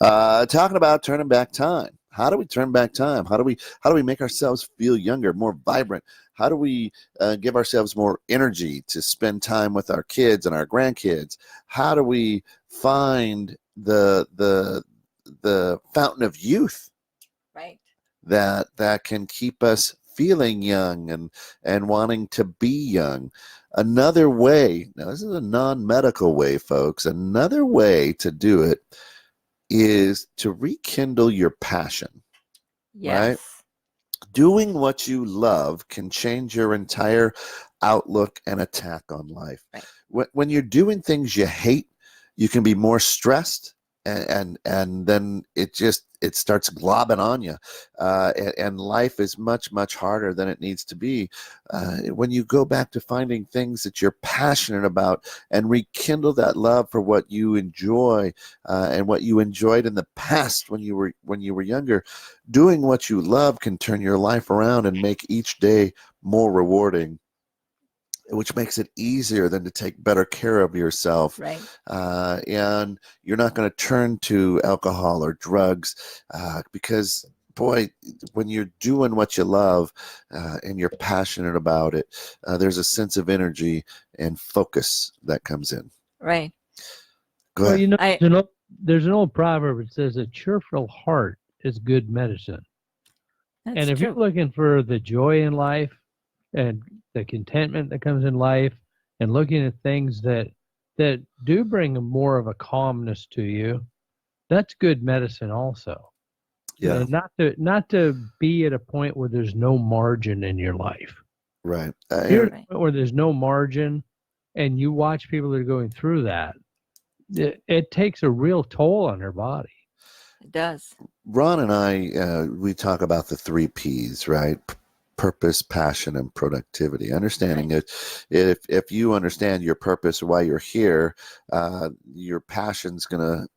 Talking about turning back time. How do we turn back time? How do we make ourselves feel younger, more vibrant? How do we give ourselves more energy to spend time with our kids and our grandkids? How do we find the fountain of youth, right, that can keep us feeling young and wanting to be young? Another way, now this is a non-medical way, folks, another way to do it is to rekindle your passion. Yes. Right? Doing what you love can change your entire outlook and attack on life. Right. When you're doing things you hate, you can be more stressed and then it starts globbing on you, and life is much harder than it needs to be. When you go back to finding things that you're passionate about and rekindle that love for what you enjoy, and what you enjoyed in the past when you were younger, doing what you love can turn your life around and make each day more rewarding, which makes it easier than to take better care of yourself. Right. And you're not going to turn to alcohol or drugs, because, boy, when you're doing what you love, and you're passionate about it, there's a sense of energy and focus that comes in. Right. Go Well, ahead. there's an old proverb that says a cheerful heart is good medicine. That's And if true. you're looking for the joy in life and the contentment that comes in life, and looking at things that do bring more of a calmness to you, that's good medicine also. Yeah, Not to be at a point where there's no margin in your life. right. If you're at a Right. point where there's no margin, and you watch people that are going through that, it takes a real toll on their body. It does. Ron and I, we talk about the 3 P's, right? Purpose, passion, and productivity. Understanding Right. it, if you understand your purpose, why you're here, your passion's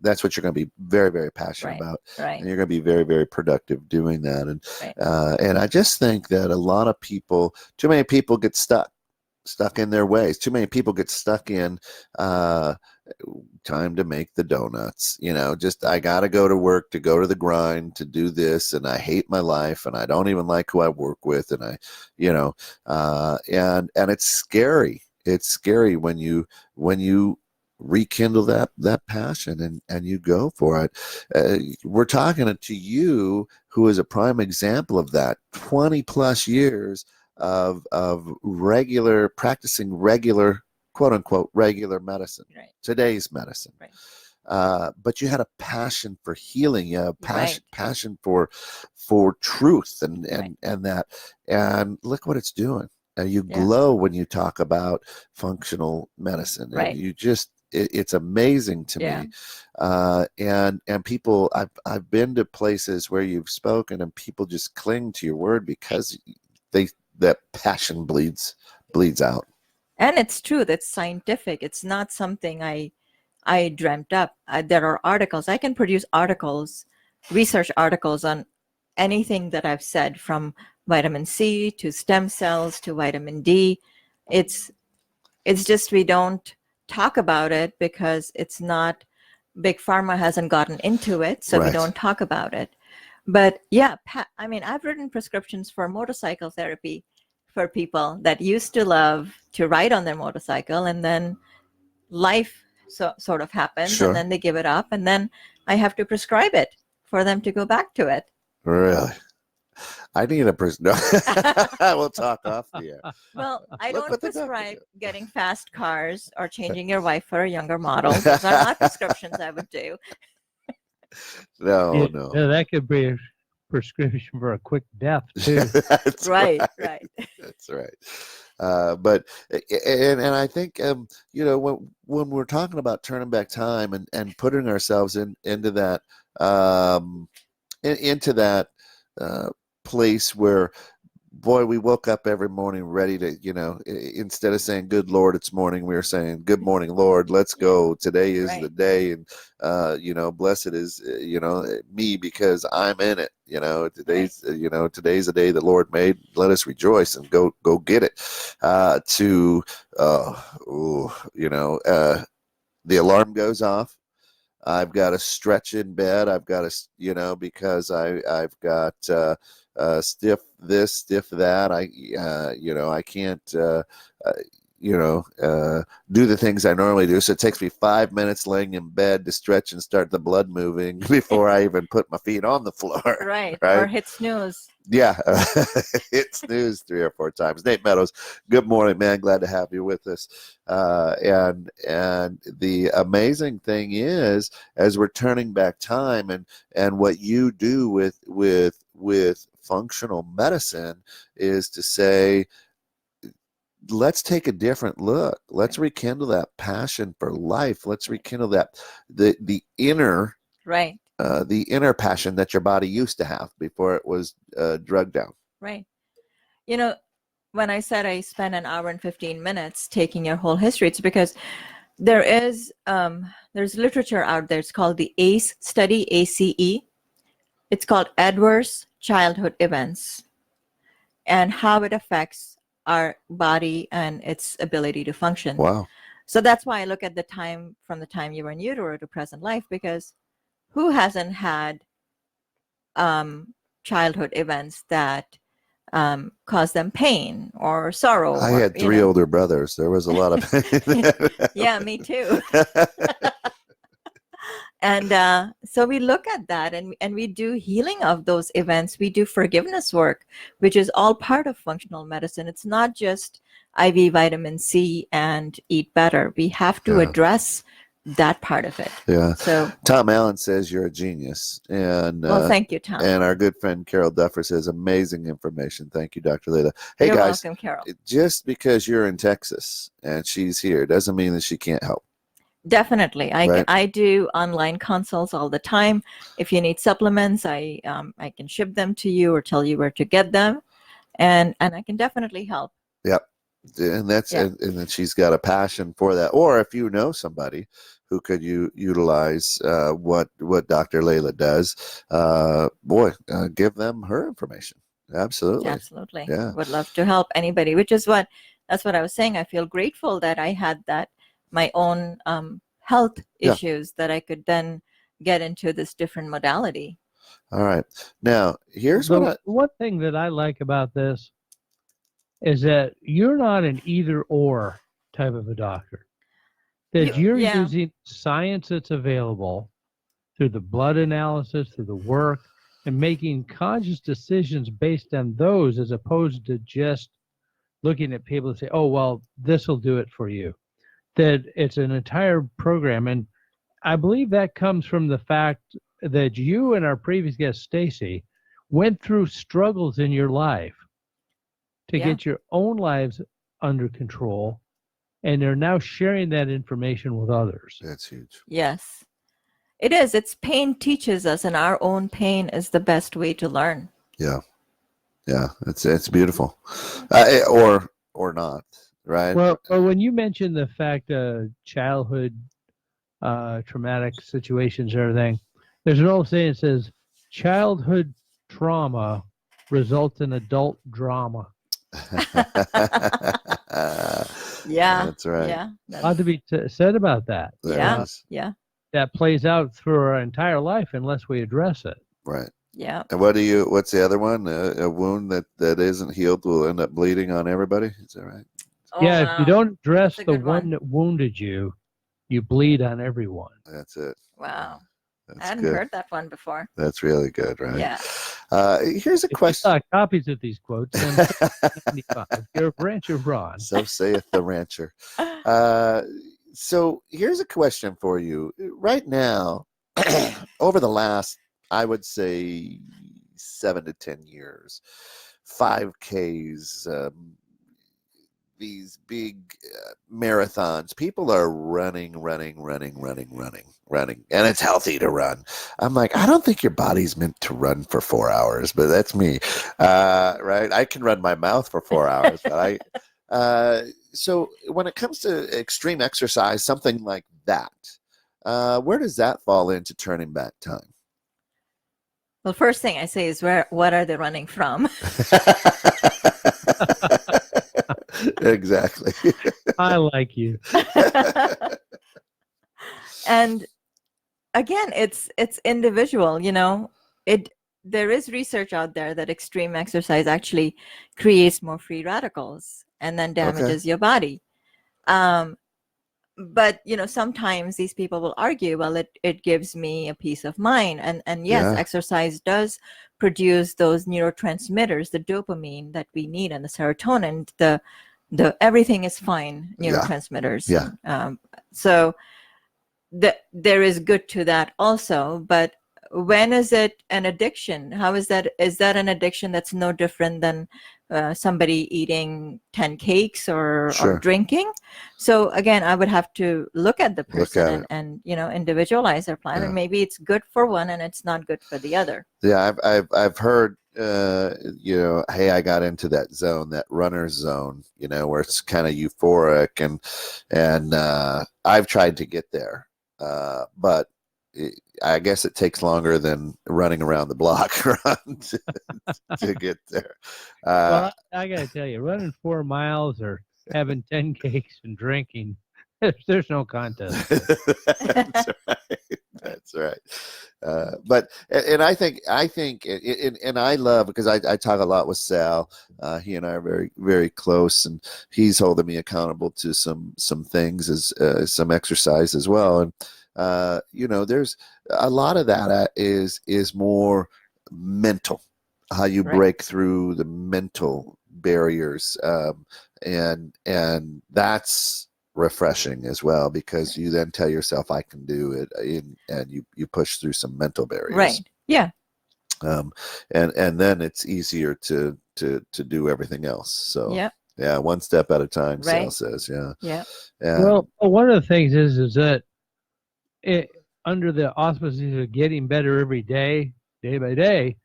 that's what you're gonna be very, very passionate Right. about, Right. and you're gonna be very, very productive doing that. Right. And I just think that a lot of people, too many people get stuck in their ways. Too many people get stuck in, time to make the donuts. Just, I got to go to work, to go to the grind, to do this, and I hate my life, and I don't even like who I work with, and and it's scary. It's scary when you rekindle that passion, and you go for it. We're talking to you, who is a prime example of that. 20 plus years of practicing regular, quote unquote, regular medicine, Right. today's medicine. Right. But you had a passion for healing, you had a Right. passion for truth, and Right. that, and look what it's doing. You Yeah. glow when you talk about functional medicine, and Right. you just, it's amazing to Yeah. me. And people, I've been to places where you've spoken, and people just cling to your word because that passion bleeds out. And it's true. That's scientific. It's not something I dreamt up. There are articles. I can produce articles, research articles on anything that I've said, from vitamin C to stem cells to vitamin D. It's just we don't talk about it because it's not, big pharma hasn't gotten into it, so we Right. don't talk about it. But yeah, I mean, I've written prescriptions for motorcycle therapy for people that used to love to ride on their motorcycle, and then life sort of happens, Sure. and then they give it up, and then I have to prescribe it for them to go back to it. Really? I need a person. No. We'll talk off the air. Well, I Look don't what the doctor prescribe did. getting fast cars or changing your wife for a younger model. Those are not prescriptions I would do. No, Yeah, no. yeah, that could be a prescription for a quick death too. That's Right. That's right. But and I think, when we're talking about turning back time, and putting ourselves into that, into that place where, boy, we woke up every morning ready to, instead of saying good Lord, it's morning, we were saying good morning, Lord, let's go, today is Right. the day, and blessed is me, because I'm in it. Today's today's the day the Lord made, let us rejoice and go get it. The alarm goes off, I've got to stretch in bed, I've got to, because I've got stiff this, stiff that. I can't, do the things I normally do. So it takes me 5 minutes laying in bed to stretch and start the blood moving before I even put my feet on the floor. Right. Right. Or hit snooze. Yeah. Hit snooze 3 or 4 times. Nate Meadows, good morning, man. Glad to have you with us. And the amazing thing is, as we're turning back time, and what you do with functional medicine, is to say, let's take a different look. Let's rekindle that passion for life. Let's rekindle that the inner Right. the inner passion that your body used to have before it was drugged down. Right. You know, when I said I spent an hour and 15 minutes taking your whole history, it's because there's literature out there. It's called the ACE study, ACE. It's called Adverse Childhood Events and how it affects our body and its ability to function. Wow. So that's why I look at the time from the time you were in utero to present life, because who hasn't had childhood events that cause them pain or sorrow? I or, had you 3 know. older brothers. There was a lot of Yeah, me too. And so we look at that and we do healing of those events. We do forgiveness work, which is all part of functional medicine. It's not just IV vitamin C and eat better. We have to Yeah. address that part of it. Yeah. So, Tom Allen says you're a genius. And well, thank you, Tom. and our good friend Carol Duffer says amazing information. Thank you, Dr. Leda. Hey, You're guys, welcome, Carol. just because you're in Texas and she's here doesn't mean that she can't help. Definitely. Right. I do online consults all the time. If you need supplements, I can ship them to you or tell you where to get them. And I can definitely help. Yep. And that's Yeah. and then she's got a passion for that. Or if you know somebody who could utilize what Dr. Layla does, give them her information. Absolutely. Absolutely. Yeah. Would love to help anybody, that's what I was saying. I feel grateful that I had my own health Yeah. issues that I could then get into this different modality. All right. Now, here's what One thing that I like about this is that you're not an either or type of a doctor. That you're Yeah. using science that's available through the blood analysis, through the work, and making conscious decisions based on those, as opposed to just looking at people and say, oh, well, this will do it for you. That it's an entire program. And I believe that comes from the fact that you and our previous guest, Stacy, went through struggles in your life to Yeah. get your own lives under control. And they're now sharing that information with others. that's huge. Yes. It is. It's pain teaches us, and our own pain is the best way to learn. Yeah. Yeah. It's beautiful. Or not. Right. Well, when you mentioned the fact childhood traumatic situations and everything, there's an old saying that says childhood trauma results in adult drama. Yeah. That's right. Yeah. A lot to be said about that. There Yeah. is. Yeah. That plays out through our entire life unless we address it. Right. Yeah. And what's the other one? A wound that isn't healed will end up bleeding on everybody. Is that right? Oh, Yeah, if you wow. don't address That's a the good one one. that wounded you, you bleed on everyone. That's it. Wow. I That's hadn't good. heard that one before. That's really good, right? Yeah. Here's a If you question. saw copies of these quotes, send 95. You're a branch of Ron. So saith the rancher. So here's a question for you. Right now, over the last, I would say, 7 to 10 years, 5Ks, these big marathons, people are running, and it's healthy to run. I'm like, I don't think your body's meant to run for 4 hours, but that's me, right? I can run my mouth for 4 hours, but so when it comes to extreme exercise, something like that, where does that fall into turning back time? Well, first thing I say is what are they running from? Exactly. I like you. And again, it's individual, there is research out there that extreme exercise actually creates more free radicals and then damages your body. But sometimes these people will argue, well, it gives me a peace of mind, and yes, Yeah. exercise does produce those neurotransmitters, the dopamine that we need, and the serotonin, the everything is fine neurotransmitters. Yeah. So there is good to that also, but when is it an addiction? How is that? Is that an addiction that's no different than somebody eating 10 cakes or Sure. drinking? So again, I would have to look at the Look person at it. and individualize their plan, Yeah. and maybe it's good for one and it's not good for the other. Yeah, I've heard, hey, I got into that zone, that runner's zone, where it's kind of euphoric, and I've tried to get there, but I guess it takes longer than running around the block to get there. Well, I got to tell you, running 4 miles or having 10 cakes and drinking, there's no contest. That's right. That's right. But I think, and I love, because I talk a lot with Sal. He and I are very, very close, and he's holding me accountable to some things, as some exercise as well. And there's a lot of that is more mental, how you Right. break through the mental barriers, and that's refreshing as well, because you then tell yourself, I can do it, and you push through some mental barriers, Right. Yeah. and then it's easier to do everything else. So Yeah. one step at a time, Sal Right. says. Yeah. Yeah. Well, one of the things is that under the auspices of getting better every day, day by day,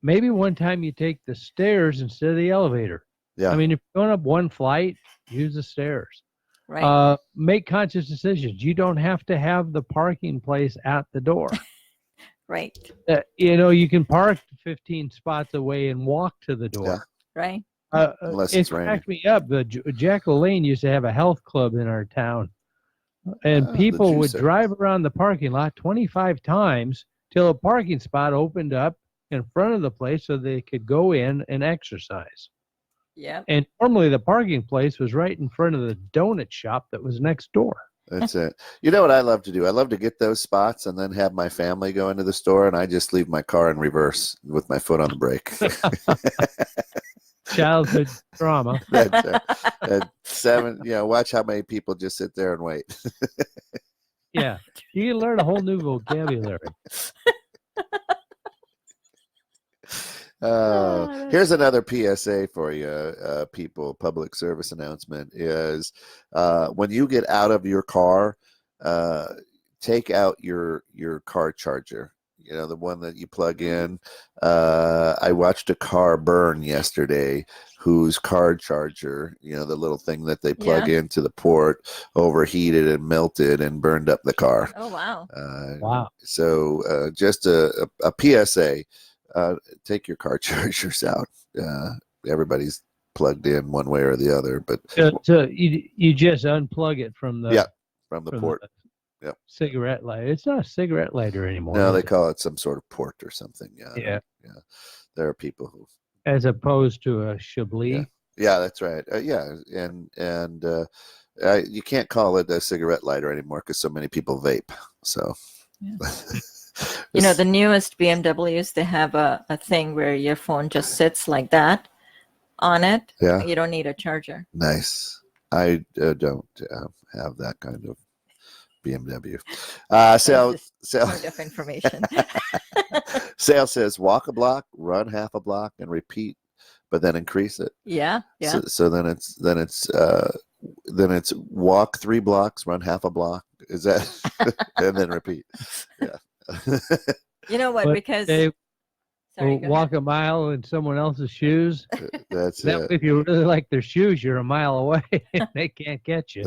maybe one time you take the stairs instead of the elevator. Yeah. I mean, if you're going up one flight, use the stairs. Right. Make conscious decisions. You don't have to have the parking place at the door. Right. You can park 15 spots away and walk to the door. Yeah. Right. Unless It it's raining. cracked me up. Jackal Lane used to have a health club in our town, and the people would juicer. drive around the parking lot 25 times till a parking spot opened up in front of the place so they could go in and exercise. Yeah. And normally the parking place was right in front of the donut shop that was next door. That's it. You know what I love to do? I love to get those spots and then have my family go into the store, and I just leave my car in reverse with my foot on the brake. Childhood trauma. That's it. At 7, watch how many people just sit there and wait. Yeah. You can learn a whole new vocabulary. Here's another PSA for you, people. Public service announcement is, when you get out of your car, take out your car charger. The one that you plug in. I watched a car burn yesterday whose car charger, the little thing that they plug into the port, overheated and melted and burned up the car. Oh, wow. Wow. So just a PSA. Take your car chargers out. Everybody's plugged in one way or the other, but So you just unplug it from the from the from port. the Yep. cigarette lighter. It's not a cigarette lighter anymore. No, is they it? call it some sort of port or something. Yeah. There are people who. As opposed to a Chablis. Yeah, that's right. And you can't call it a cigarette lighter anymore because so many people vape. So. Yeah. The newest BMWs, they have a thing where your phone just sits like that on it. Yeah. You don't need a charger. Nice. I don't have that kind of BMW. Point of information. Sale says walk a block, run half a block, and repeat, but then increase it. Yeah. Yeah. So then it's walk 3 blocks, run half a block. Is that and then repeat? Yeah. You know what? But Because they sorry, go walk a mile in someone else's shoes. That's That way, it. if you really like their shoes, you're a mile away and they can't catch you.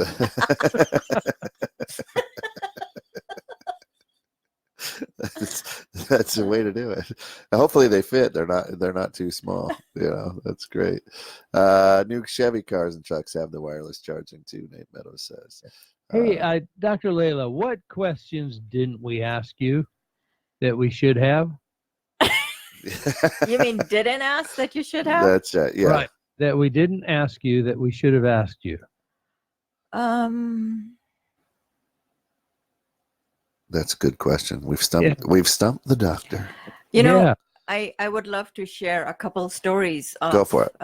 That's the way to do it. Hopefully they fit. They're not too small. That's great. New Chevy cars and trucks have the wireless charging too, Nate Meadows says. Hey, Dr. Layla, what questions didn't we ask you that we should have? You mean didn't ask that you should have? That's right. Yeah. Right. That we didn't ask you that we should have asked you. That's a good question. We've stumped the doctor. Yeah. I would love to share a couple stories of Go for it.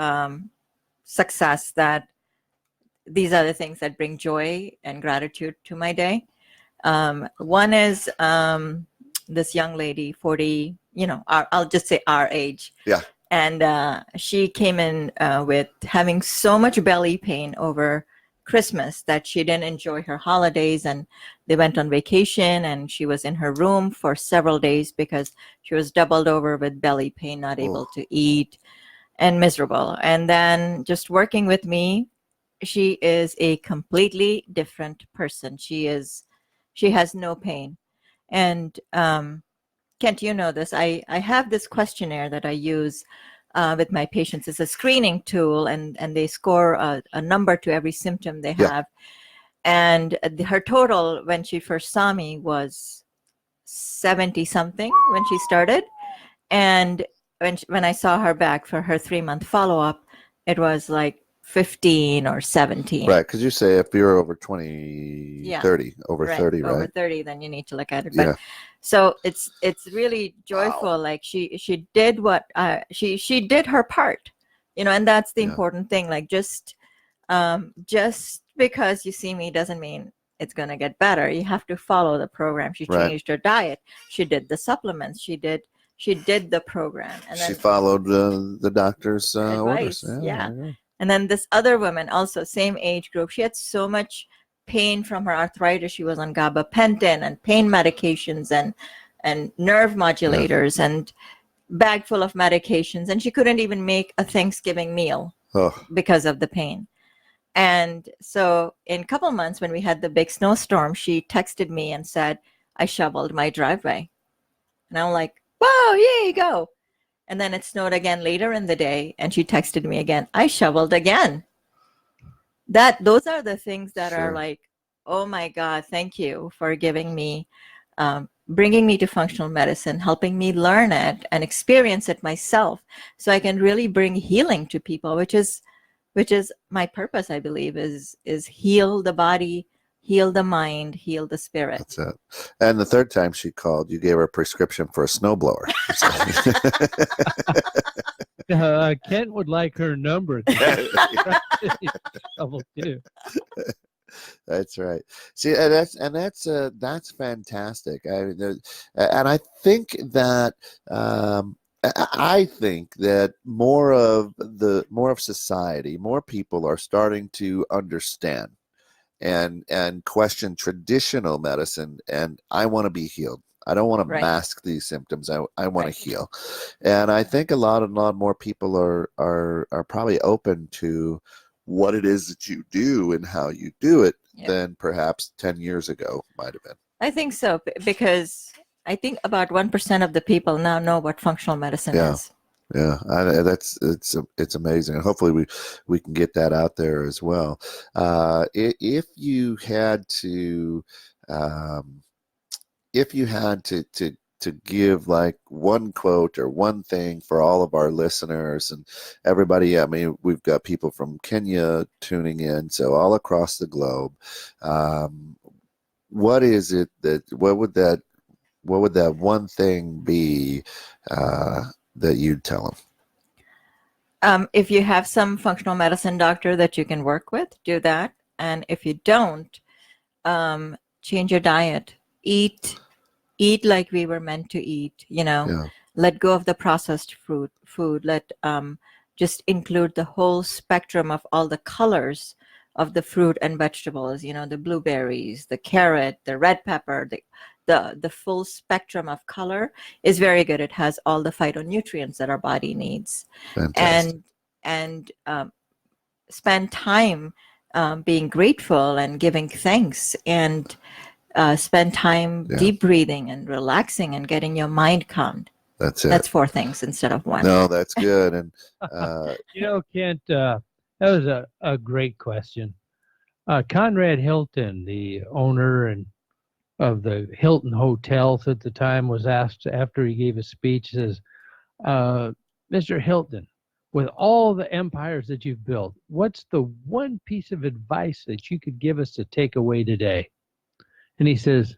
Success that these are the things that bring joy and gratitude to my day. One is this young lady, 40, I'll just say our age. Yeah. And she came in with having so much belly pain over Christmas that she didn't enjoy her holidays, and they went on vacation, and she was in her room for several days because she was doubled over with belly pain, not able to eat, and miserable. And then just working with me, she is a completely different person. She has no pain. And Kent, you know this. I have this questionnaire that I use with my patients. It's a screening tool, and they score a number to every symptom they have. And her total when she first saw me was 70 something when she started. And when I saw her back for her 3-month follow-up, it was like 15 or 17. Right, because you say if you're over 20, 30, over 30, right? Over 30, then you need to look at it. But so it's really joyful. Wow. Like she did what she did her part, and that's the important thing. Like just because you see me doesn't mean it's going to get better. You have to follow the program. She changed her diet. She did the supplements. She did the program. And then she followed the doctor's advice. orders. Yeah. And then this other woman, also same age group, she had so much pain from her arthritis. She was on gabapentin and pain medications and nerve modulators and bag full of medications. And she couldn't even make a Thanksgiving meal because of the pain. And so in a couple months, when we had the big snowstorm, she texted me and said, I shoveled my driveway. And I'm like, whoa, here you go. And then it snowed again later in the day, and she texted me again, I shoveled again. Those are the things that are like, oh my God, thank you for giving me, bringing me to functional medicine, helping me learn it and experience it myself so I can really bring healing to people, which is my purpose, I believe, is heal the body, heal the mind, heal the spirit. That's it. And the third time she called, you gave her a prescription for a snowblower. Kent would like her number. Too. That's right. See, and that's fantastic. And I think that more of society, more people are starting to understand and question traditional medicine. And I want to be healed. I don't want to mask these symptoms. I want to heal. And I think a lot more people are probably open to what it is that you do and how you do it than perhaps 10 years ago might have been. I think so, because I think about 1% of the people now know what functional medicine is. Yeah, it's amazing, and hopefully we can get that out there as well. If you had to give like one quote or one thing for all of our listeners and everybody, I mean, we've got people from Kenya tuning in, so all across the globe. What is it what would that one thing be that you'd tell them? If you have some functional medicine doctor that you can work with, do that. And if you don't, change your diet. Eat like we were meant to eat, Let go of the processed food. Let just include the whole spectrum of all the colors of the fruit and vegetables, the blueberries, the carrot, the red pepper, the full spectrum of color is very good. It has all the phytonutrients that our body needs. Fantastic. And spend time being grateful and giving thanks, and spend time deep breathing and relaxing and getting your mind calmed. That's it. That's 4 things instead of 1. No, that's good. And Kent, that was a great question. Conrad Hilton, the owner of the Hilton Hotels at the time, was asked after he gave a speech, says, Mr. Hilton, with all the empires that you've built, what's the one piece of advice that you could give us to take away today? And he says,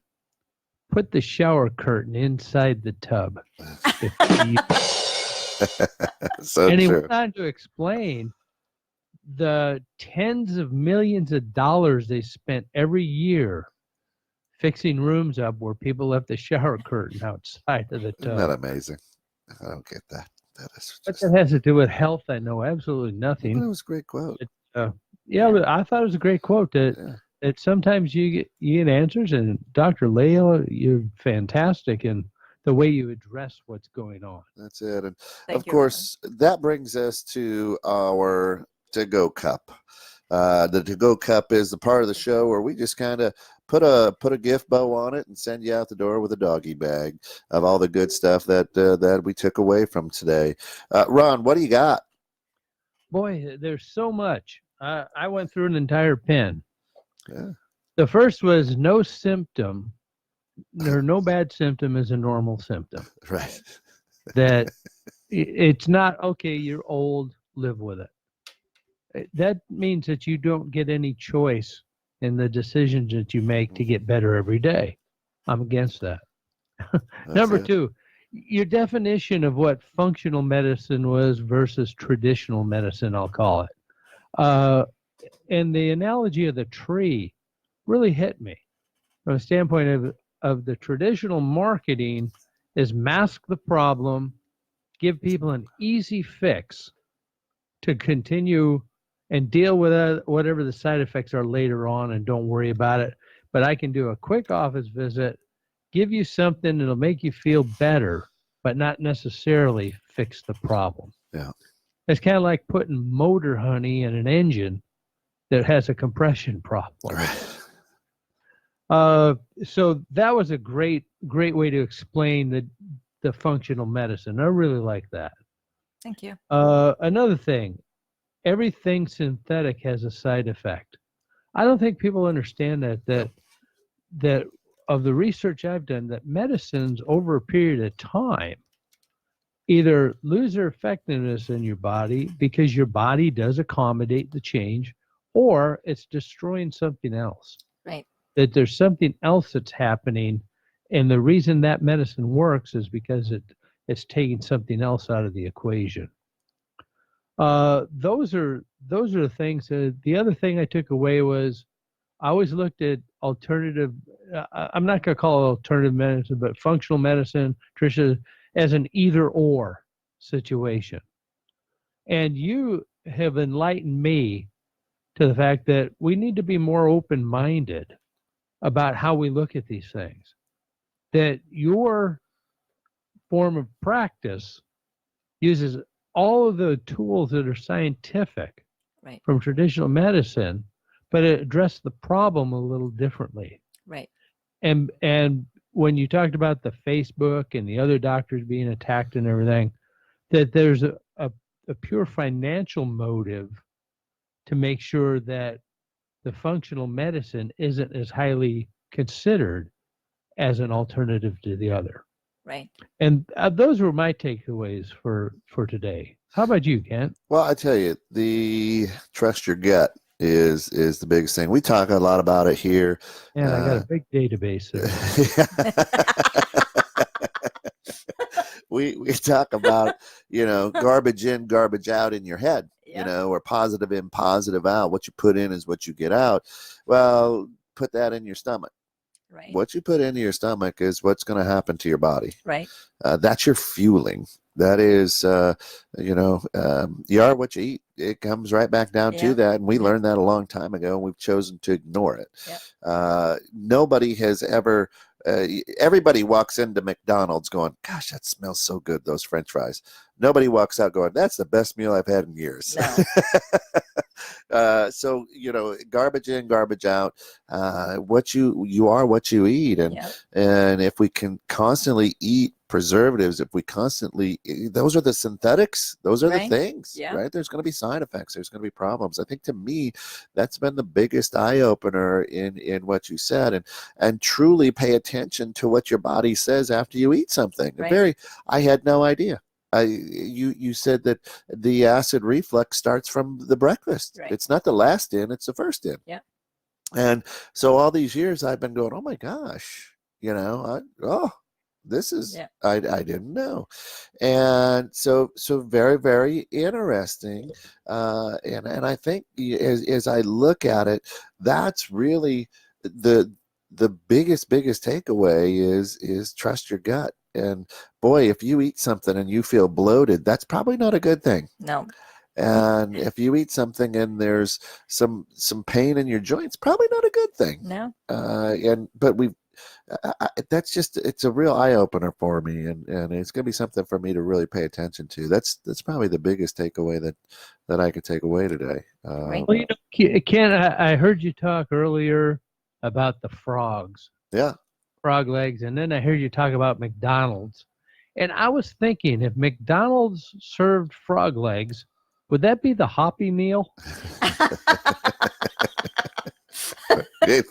put the shower curtain inside the tub. So and he true. went on to explain the tens of millions of dollars they spent every year fixing rooms up where people left the shower curtain outside of the Isn't that tub. amazing? I don't get that. That is What just. that has to do with health, I know absolutely But nothing. it was a great quote. Yeah, Yeah. but I thought it was a great quote that Yeah. that sometimes you get answers, and Dr. Leila, you're fantastic in the way you address what's going on. That's it. And Thank of you, course, that brings us to our to go cup. The to go cup is the part of the show where we just kind of put a gift bow on it and send you out the door with a doggy bag of all the good stuff that we took away from today. Ron, what do you got? Boy, there's so much. I went through an entire pen. Yeah. The first was no symptom, or no bad symptom is a normal symptom. Right. That it's not okay. You're old. Live with it. That means that you don't get any choice in the decisions that you make to get better every day. I'm against that. That's Number it. 2, your definition of what functional medicine was versus traditional medicine, I'll call it. And the analogy of the tree really hit me from a standpoint of the traditional marketing is mask the problem, give people an easy fix to continue and deal with whatever the side effects are later on, and don't worry about it. But I can do a quick office visit, give you something that'll make you feel better, but not necessarily fix the problem. Yeah. It's kind of like putting motor honey in an engine that has a compression problem. Right. So that was a great way to explain the functional medicine. I really like that. Thank you. Another thing, everything synthetic has a side effect. I don't think people understand that of the research I've done, that medicines over a period of time either lose their effectiveness in your body because your body does accommodate the change, or it's destroying something else. Right. That there's something else that's happening, and the reason that medicine works is because it's taking something else out of the equation. Those are the things. The other thing I took away was I always looked at alternative. I'm not going to call it alternative medicine, but functional medicine, Tricia, as an either or situation. And you have enlightened me to the fact that we need to be more open-minded about how we look at these things. That your form of practice uses all of the tools that are scientific Right. from traditional medicine, but it addressed the problem a little differently. Right. And when you talked about the Facebook and the other doctors being attacked and everything, that there's a pure financial motive to make sure that the functional medicine isn't as highly considered as an alternative to the other. Right. And those were my takeaways for today. How about you, Kent? Well, I tell you, the trust your gut is the biggest thing. We talk a lot about it here. Man, I got a big database there. we talk about, garbage in, garbage out in your head, Yeah. or positive in, positive out. What you put in is what you get out. Well, put that in your stomach. Right. What you put into your stomach is what's going to happen to your body. Right. That's your fueling. That is, you are what you eat. It comes right back down to Yeah. that. And we learned that a long time ago, and we've chosen to ignore it. Yeah. Nobody has ever, everybody walks into McDonald's going, gosh, that smells so good, those French fries. Nobody walks out going, that's the best meal I've had in years. No. So, garbage in, garbage out. What you are what you eat. And Yeah. and if we can constantly eat preservatives, if we constantly, those are the synthetics, those are Right. the things, Yeah. right? There's going to be side effects. There's going to be problems. I think to me, that's been the biggest eye opener in what you said, and truly pay attention to what your body says after you eat something. Right. I had no idea. You said that the acid reflux starts from the breakfast. Right. It's not the last in, it's the first in. Yeah. And so all these years I've been going, oh my gosh, this is, Yeah. I didn't know. And so very, very interesting. And I think as I look at it, that's really the biggest takeaway is trust your gut. And boy, if you eat something and you feel bloated, that's probably not a good thing. No. And if you eat something and there's some pain in your joints, probably not a good thing. No. But that's just, it's a real eye opener for me, and it's going to be something for me to really pay attention to. That's probably the biggest takeaway that I could take away today. Right. Well, Ken, I heard you talk earlier about the frogs, Yeah. frog legs, and then I heard you talk about McDonald's. And I was thinking, if McDonald's served frog legs, would that be the Hoppy meal?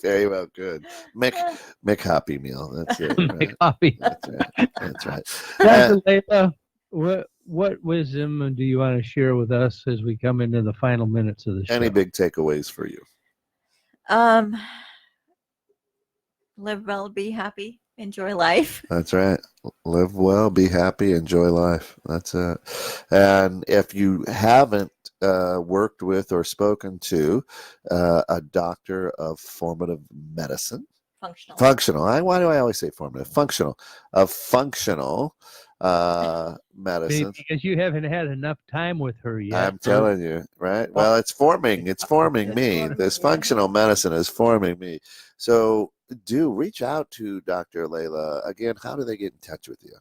Very well, good. Mick Hoppy meal. That's it. Right? Hoppy. That's right. Dr. Layla, what wisdom do you want to share with us as we come into the final minutes of the show? Any big takeaways for you? Live well, be happy, enjoy life. That's right. Live well, be happy, enjoy life. That's it. And if you haven't worked with or spoken to a doctor of formative medicine, functional. Why do I always say formative? Functional. Of functional medicine. Because you haven't had enough time with her yet. I'm telling you, right? Well, it's forming me. This functional medicine is forming me. So do reach out to Dr. Layla. Again, how do they get in touch with you?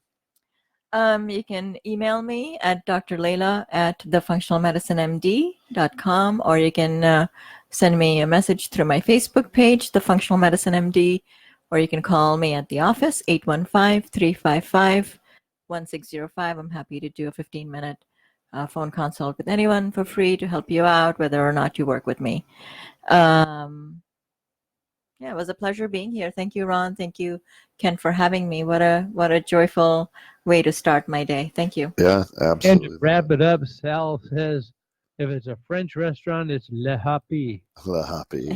You can email me at drlayla@thefunctionalmedicinemd.com, or you can send me a message through my Facebook page, The Functional Medicine MD, or you can call me at the office, 815-355-1605. I'm happy to do a 15-minute phone consult with anyone for free to help you out, whether or not you work with me. Yeah, it was a pleasure being here. Thank you, Ron. Thank you, Ken, for having me. What a joyful way to start my day. Thank you. Yeah, absolutely. And to wrap it up, Sal says, if it's a French restaurant, it's Le Happy. Le Happy.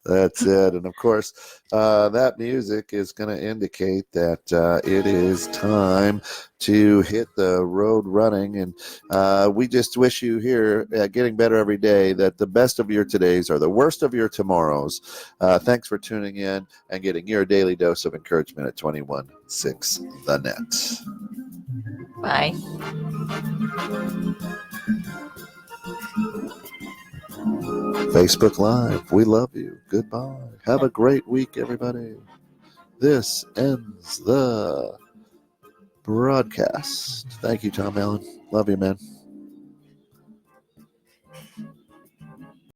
That's it. And of course, that music is going to indicate that it is time to hit the road running. And we just wish you here at Getting Better Every Day that the best of your todays are the worst of your tomorrows. Thanks for tuning in and getting your daily dose of encouragement at 21.6 The Net. Bye. Facebook Live, we love you. Goodbye. Have a great week, everybody. This ends the broadcast. Thank you, Tom Allen. Love you, man.